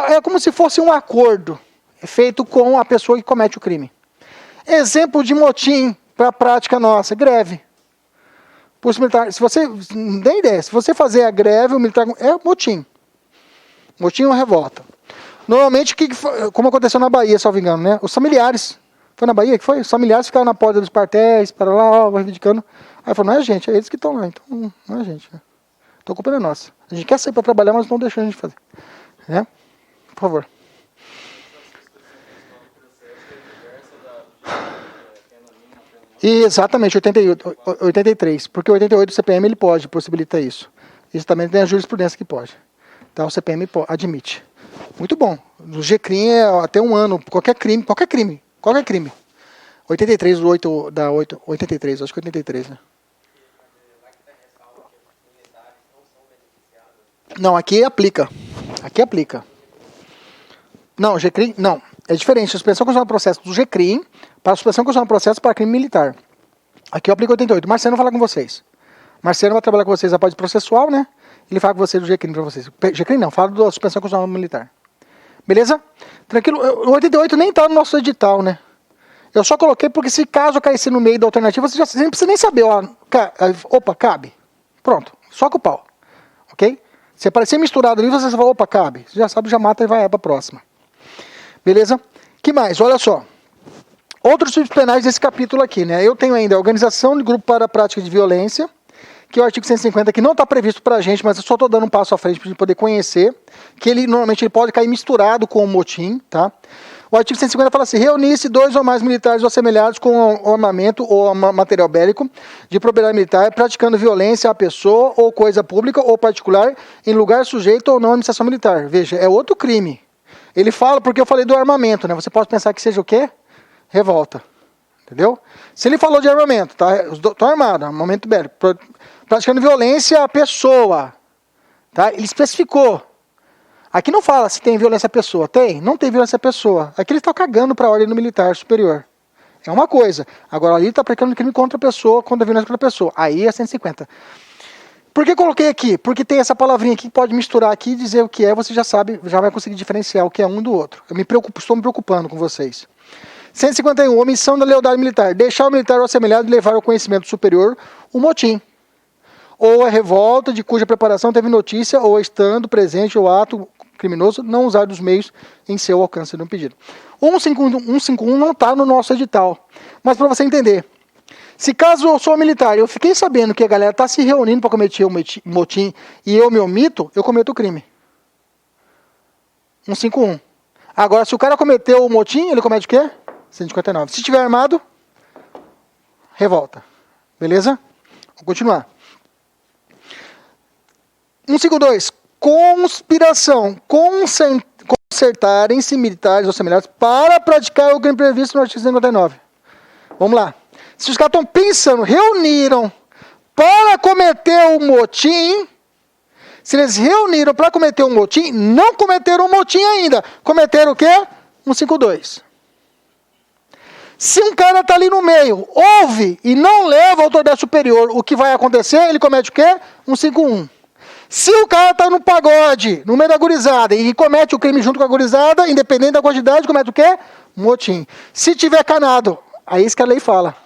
É como se fosse um acordo feito com a pessoa que comete o crime. Exemplo de motim para a prática nossa, greve. Polícia Militar, se você, não tem ideia, se você fazer a greve, o militar é motim. Motim ou revolta. Normalmente, como aconteceu na Bahia, salvo engano, né? Os familiares, foi na Bahia que foi? Os familiares ficaram na porta dos quartéis, para lá, reivindicando. Aí falou, não é a gente, é eles que estão lá, então não é a gente. Né? Então a culpa não é nossa. A gente quer sair para trabalhar, mas não deixam a gente fazer. Né? Por favor. Exatamente, 83. Porque o 88 do CPM ele pode, possibilita isso. Isso também tem a jurisprudência que pode. Tá? O CPM admite. Muito bom. No GCRIM é até 1 ano, qualquer crime. 83 do 8 da 8, 83, acho que 83, né? Não, aqui aplica. Não, GCRIM, não. é diferente. Suspensão condicional do processo do GCRIM para suspensão condicional do processo para crime militar. Aqui eu aplico 88. Marciano vai falar com vocês. Marciano vai trabalhar com vocês a parte processual, né? Ele fala com vocês do GCRIM para vocês. GCRIM não, fala da suspensão condicional militar. Beleza? Tranquilo? O 88 nem tá no nosso edital, né? Eu só coloquei porque se caso caísse no meio da alternativa, você não precisa nem saber, ó. Opa, cabe. Pronto, só com o pau. Ok? Se aparecer misturado ali, você fala, opa, cabe. Você já sabe, já mata e vai para a próxima. Beleza? Que mais? Olha só. Outros tipos penais desse capítulo aqui, né? Eu tenho ainda a organização de grupo para a prática de violência, que é o artigo 150, que não está previsto para a gente, mas eu só estou dando um passo à frente para a gente poder conhecer, que ele normalmente ele pode cair misturado com o motim, tá? O artigo 150 fala assim, reunir-se 2 ou mais militares ou assemelhados com armamento ou material bélico de propriedade militar, praticando violência à pessoa ou coisa pública ou particular em lugar sujeito ou não à administração militar. Veja, é outro crime. Ele fala, porque eu falei do armamento, né? Você pode pensar que seja o quê? Revolta. Entendeu? Se ele falou de armamento, tá? Estou armado, armamento bélico. Praticando violência à pessoa. Tá? Ele especificou. Aqui não fala se tem violência à pessoa. Tem? Não tem violência à pessoa. Aqui ele está cagando para a ordem do militar superior. É uma coisa. Agora ali ele está praticando crime contra a pessoa, contra a violência contra a pessoa. Aí é 150. Por que coloquei aqui? Porque tem essa palavrinha aqui que pode misturar aqui e dizer o que é, você já sabe, já vai conseguir diferenciar o que é um do outro. Estou me preocupando com vocês. 151. Omissão da lealdade militar. Deixar o militar ou assemelhado levar ao conhecimento superior o motim. Ou a revolta de cuja preparação teve notícia ou estando presente o ato criminoso, não usar dos meios em seu alcance no pedido. 151 não está no nosso edital. Mas para você entender, se caso eu sou militar, eu fiquei sabendo que a galera está se reunindo para cometer o motim e eu me omito, eu cometo o crime. 151. Agora, se o cara cometeu o motim, ele comete o quê? 159. Se estiver armado, revolta. Beleza? Vou continuar. 152. Conspiração. Concertarem-se militares ou semelhantes para praticar o crime previsto no artigo 159. Vamos lá. Se os caras estão pensando, reuniram para cometer o motim, se eles reuniram para cometer um motim, não cometeram um motim ainda. Cometeram o quê? 152. Se um cara está ali no meio, ouve e não leva a autoridade superior, o que vai acontecer? Ele comete o quê? 151. Se o cara está no pagode, no meio da gurizada, e comete o crime junto com a gurizada, independente da quantidade, comete o quê? Motim. Se tiver canado, aí é isso que a lei fala.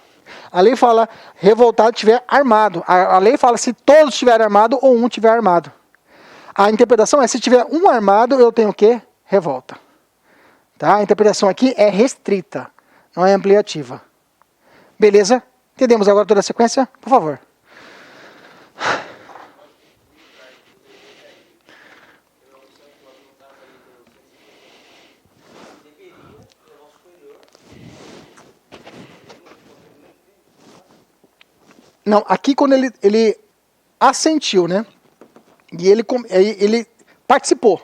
A lei fala, revoltado estiver armado. A lei fala se todos estiverem armados ou um estiver armado. A interpretação é, se tiver um armado, eu tenho o quê? Revolta. Tá? A interpretação aqui é restrita, não é ampliativa. Beleza? Entendemos agora toda a sequência? Por favor. Não, aqui quando ele assentiu, né? E ele participou.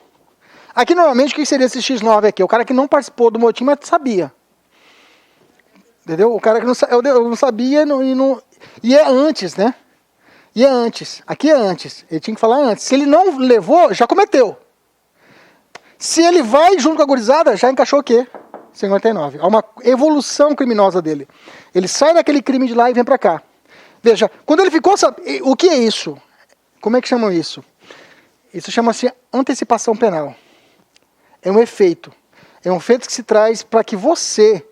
Aqui normalmente o que seria esse X9 aqui? O cara que não participou do motim, mas sabia. Entendeu? O cara que não sabia e é antes, né? E é antes. Aqui é antes. Ele tinha que falar antes. Se ele não levou, já cometeu. Se ele vai junto com a gurizada, já encaixou o quê? 59. Há uma evolução criminosa dele. Ele sai daquele crime de lá e vem pra cá. Veja, quando ele ficou... O que é isso? Como é que chamam isso? Isso chama-se antecipação penal. É um efeito. É um efeito que se traz para que você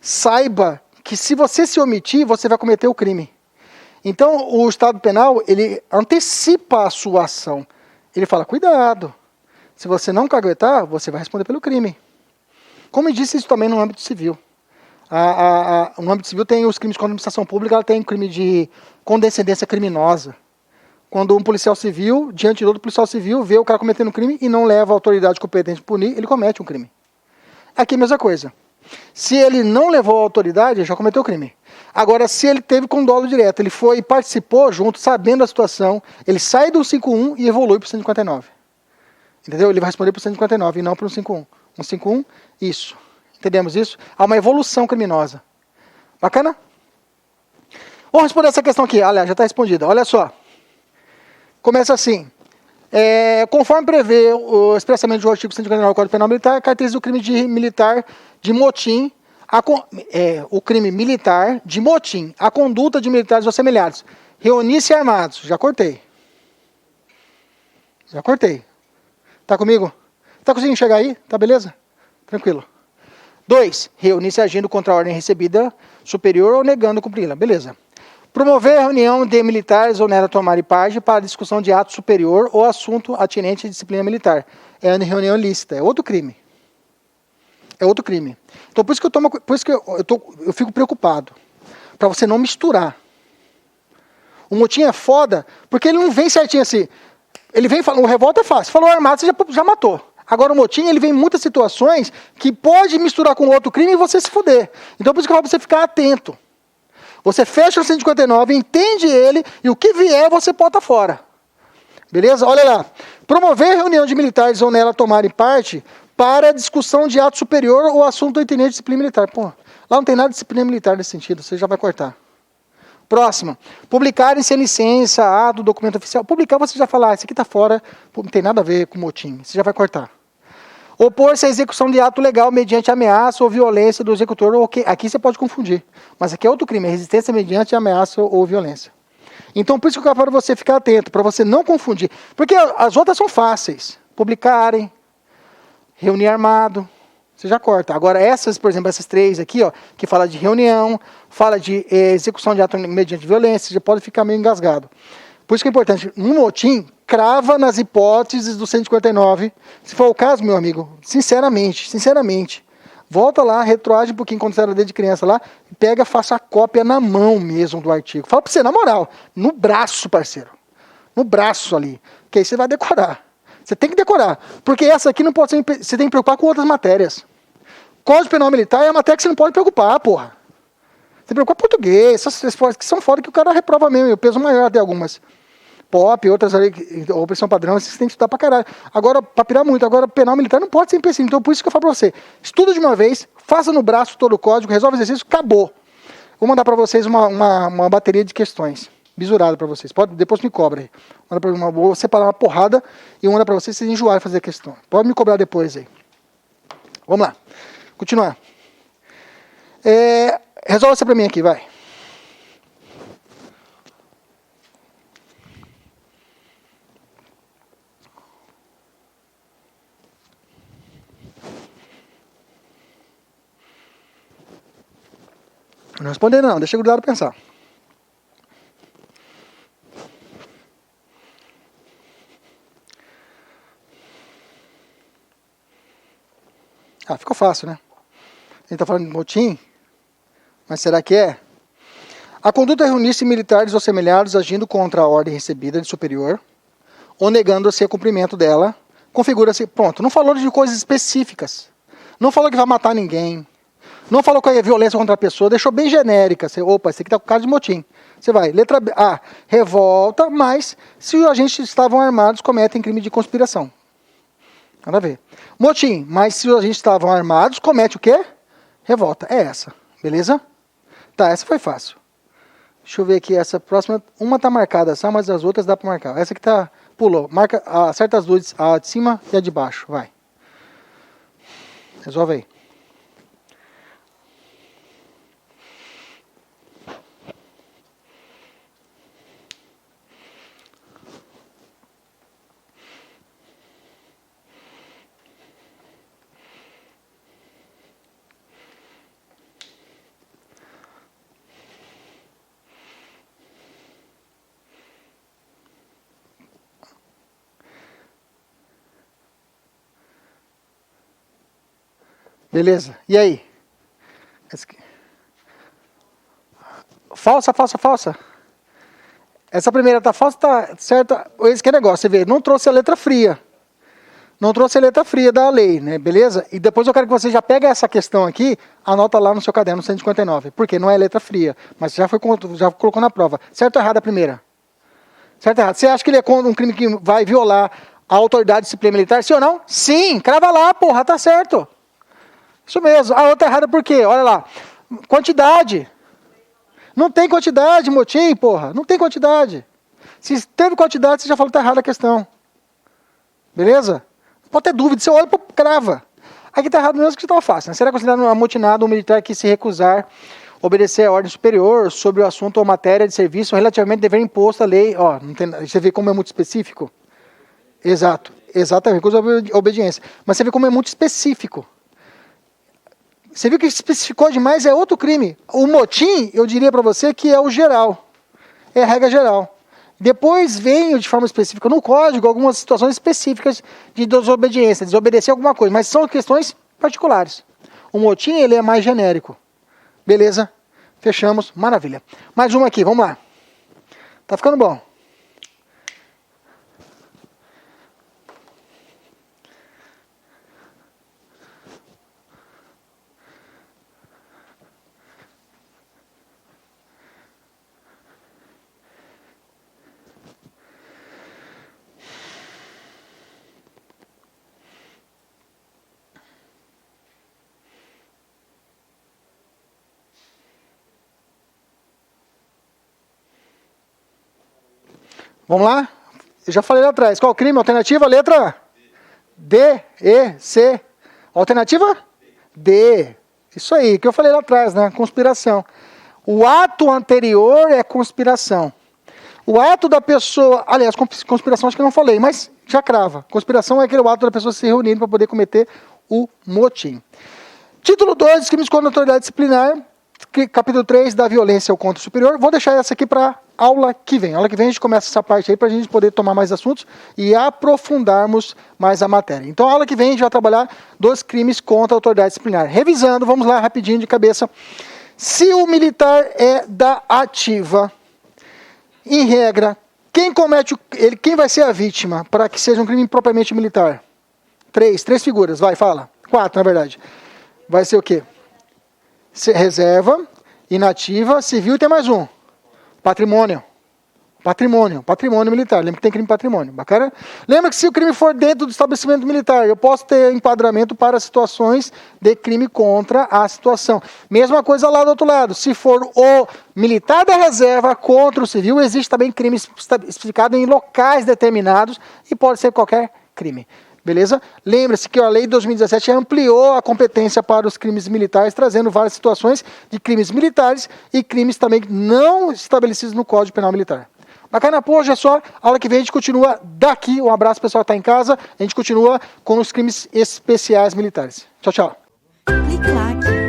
saiba que se você se omitir, você vai cometer o crime. Então, o Estado Penal, ele antecipa a sua ação. Ele fala, cuidado. Se você não caguetar, você vai responder pelo crime. Como eu disse isso também no âmbito civil. No âmbito civil tem os crimes contra a administração pública, ela tem crime de condescendência criminosa. Quando um policial civil, diante de outro policial civil, vê o cara cometendo um crime e não leva a autoridade competente a punir, ele comete um crime. Aqui a mesma coisa. Se ele não levou a autoridade, ele já cometeu o crime. Agora, se ele teve com dolo direto, ele foi e participou junto, sabendo a situação, ele sai do 51 e evolui para o 159. Entendeu? Ele vai responder para o 159 e não para o 151. 151, isso. Entendemos isso? Há uma evolução criminosa. Bacana? Vamos responder essa questão aqui. Aliás, já está respondida. Olha só. Começa assim. Conforme prevê expressamente o artigo 159 do Código Penal Militar, caracteriza o crime militar de motim, o crime militar de motim, a conduta de militares ou semelhantes. Reunir-se armados. Já cortei. Tá comigo? Tá conseguindo chegar aí? Tá beleza? Tranquilo. 2. Reunir-se agindo contra a ordem recebida superior ou negando cumpri-la. Beleza. Promover a reunião de militares ou nela tomarem parte para discussão de ato superior ou assunto atinente à disciplina militar. É uma reunião ilícita. É outro crime. Então, por isso que eu fico preocupado. Para você não misturar. O motim é foda, porque ele não vem certinho assim. Ele vem falando, o revolta é fácil. Falou armado, você já matou. Agora o motim, ele vem em muitas situações que pode misturar com outro crime e você se fuder. Então, por isso que eu falo para você ficar atento. Você fecha o 159, entende ele, e o que vier você bota fora. Beleza? Olha lá. Promover reunião de militares ou nela tomarem parte para discussão de ato superior ou assunto intendente de disciplina militar. Pô, lá não tem nada de disciplina militar nesse sentido, você já vai cortar. Próxima. Publicarem sem licença, ato, documento oficial. Publicar, você já fala, isso aqui está fora, não tem nada a ver com motim. Você já vai cortar. Opor-se à execução de ato legal mediante ameaça ou violência do executor. Aqui você pode confundir. Mas aqui é outro crime, é resistência mediante ameaça ou violência. Então, por isso que eu quero para você ficar atento, para você não confundir. Porque as outras são fáceis. Publicarem, reunir armado, você já corta. Agora, essas, por exemplo, essas 3 aqui, ó, que fala de reunião, fala de execução de ato mediante violência, já pode ficar meio engasgado. Por isso que é importante, no motim, crava nas hipóteses do 159. Se for o caso, meu amigo, sinceramente, volta lá, retroage um pouquinho quando você era desde criança lá, pega, faça a cópia na mão mesmo do artigo. Fala pra você, na moral, no braço, parceiro. No braço ali. Que aí você vai decorar. Você tem que decorar. Porque essa aqui não pode ser, você tem que preocupar com outras matérias. Código Penal Militar é a matéria que você não pode preocupar, porra. Você preocupa com português, essas que são fora que o cara reprova mesmo, o peso maior até algumas. POP, outras ali, opressão padrão, esses você tem que estudar pra caralho. Agora, pra pirar muito, agora penal militar não pode ser empecilho. Então, por isso que eu falo pra você, estuda de uma vez, faça no braço todo o código, resolve o exercício, acabou. Vou mandar pra vocês uma bateria de questões, bisurada pra vocês. Depois me cobra aí. Vou separar uma porrada e manda pra vocês enjoarem fazer a questão. Pode me cobrar depois aí. Vamos lá. Continuar. Resolve essa pra mim aqui, vai. Não responder não, deixa o grudado pensar. Ficou fácil, né? A gente está falando de motim, mas será que é? A conduta é reunir-se militares ou semelhantes agindo contra a ordem recebida de superior, ou negando-se a cumprimento dela, configura-se, pronto, não falou de coisas específicas, não falou que vai matar ninguém, não falou que é violência contra a pessoa, deixou bem genérica, opa, esse aqui está com cara de motim. Você vai, letra A, revolta, mas se os agentes estavam armados, cometem crime de conspiração. Nada a ver. Motim, mas se os agentes estavam armados, comete o quê? Revolta. É essa, beleza? Tá, essa foi fácil. Deixa eu ver aqui, essa próxima, uma tá marcada só, mas as outras dá para marcar. Essa aqui tá, pulou, marca, acerta as duas, a de cima e a de baixo, vai. Resolve aí. Beleza, e aí? Falsa. Essa primeira tá falsa, tá certa. Esse que é negócio, você vê, não trouxe a letra fria. Não trouxe a letra fria da lei, né? Beleza? E depois eu quero que você já pegue essa questão aqui, anota lá no seu caderno 159. Porque não é letra fria, mas já colocou na prova. Certo ou errado a primeira? Certo ou errado? Você acha que ele é um crime que vai violar a autoridade de disciplina militar? Sim ou não? Sim, crava lá, porra, tá certo. Isso mesmo. A outra errada por quê? Olha lá. Quantidade. Não tem quantidade, motim, porra. Não tem quantidade. Se teve quantidade, você já falou que tá errada a questão. Beleza? Pode ter dúvida, você olha e crava. Aqui está errado mesmo que estava fácil. Né? Será considerado amotinado um militar que se recusar obedecer a ordem superior sobre o assunto ou matéria de serviço relativamente dever imposto à lei. Ó, não tem, você vê como é muito específico? Exato. Exatamente, recusa a obediência. Mas você vê como é muito específico. Você viu que especificou demais, é outro crime. O motim, eu diria para você que é o geral. É a regra geral. Depois vem de forma específica no código algumas situações específicas de desobediência, desobedecer alguma coisa, mas são questões particulares. O motim, ele é mais genérico. Beleza? Fechamos. Maravilha. Mais uma aqui, vamos lá. Tá ficando bom. Vamos lá? Eu já falei lá atrás. Qual o crime? Alternativa? Letra D, E, C. Alternativa? D. Isso aí, que eu falei lá atrás, né? Conspiração. O ato anterior é conspiração. O ato da pessoa... Aliás, conspiração acho que eu não falei, mas já crava. Conspiração é aquele ato da pessoa se reunir para poder cometer o motim. Título 2, crimes contra a autoridade disciplinar. Capítulo 3, da violência ao contra o superior. Vou deixar essa aqui para aula que vem. Aula que vem a gente começa essa parte aí para a gente poder tomar mais assuntos e aprofundarmos mais a matéria. Então, a aula que vem a gente vai trabalhar dos crimes contra a autoridade disciplinar. Revisando, vamos lá rapidinho de cabeça. Se o militar é da ativa, em regra, quem vai ser a vítima para que seja um crime propriamente militar? Três figuras, vai, fala. 4, na verdade. Vai ser o quê? Reserva, inativa, civil e tem mais um. Patrimônio militar. Lembra que tem crime patrimônio. Bacana? Lembra que se o crime for dentro do estabelecimento militar, eu posso ter enquadramento para situações de crime contra a situação. Mesma coisa lá do outro lado. Se for o militar da reserva contra o civil, existe também crime especificado em locais determinados e pode ser qualquer crime. Beleza? Lembre-se que a lei de 2017 ampliou a competência para os crimes militares, trazendo várias situações de crimes militares e crimes também não estabelecidos no Código Penal Militar. Bacana, pô, hoje é só. A aula que vem a gente continua daqui. Um abraço, pessoal que está em casa. A gente continua com os crimes especiais militares. Tchau, tchau. Clique like.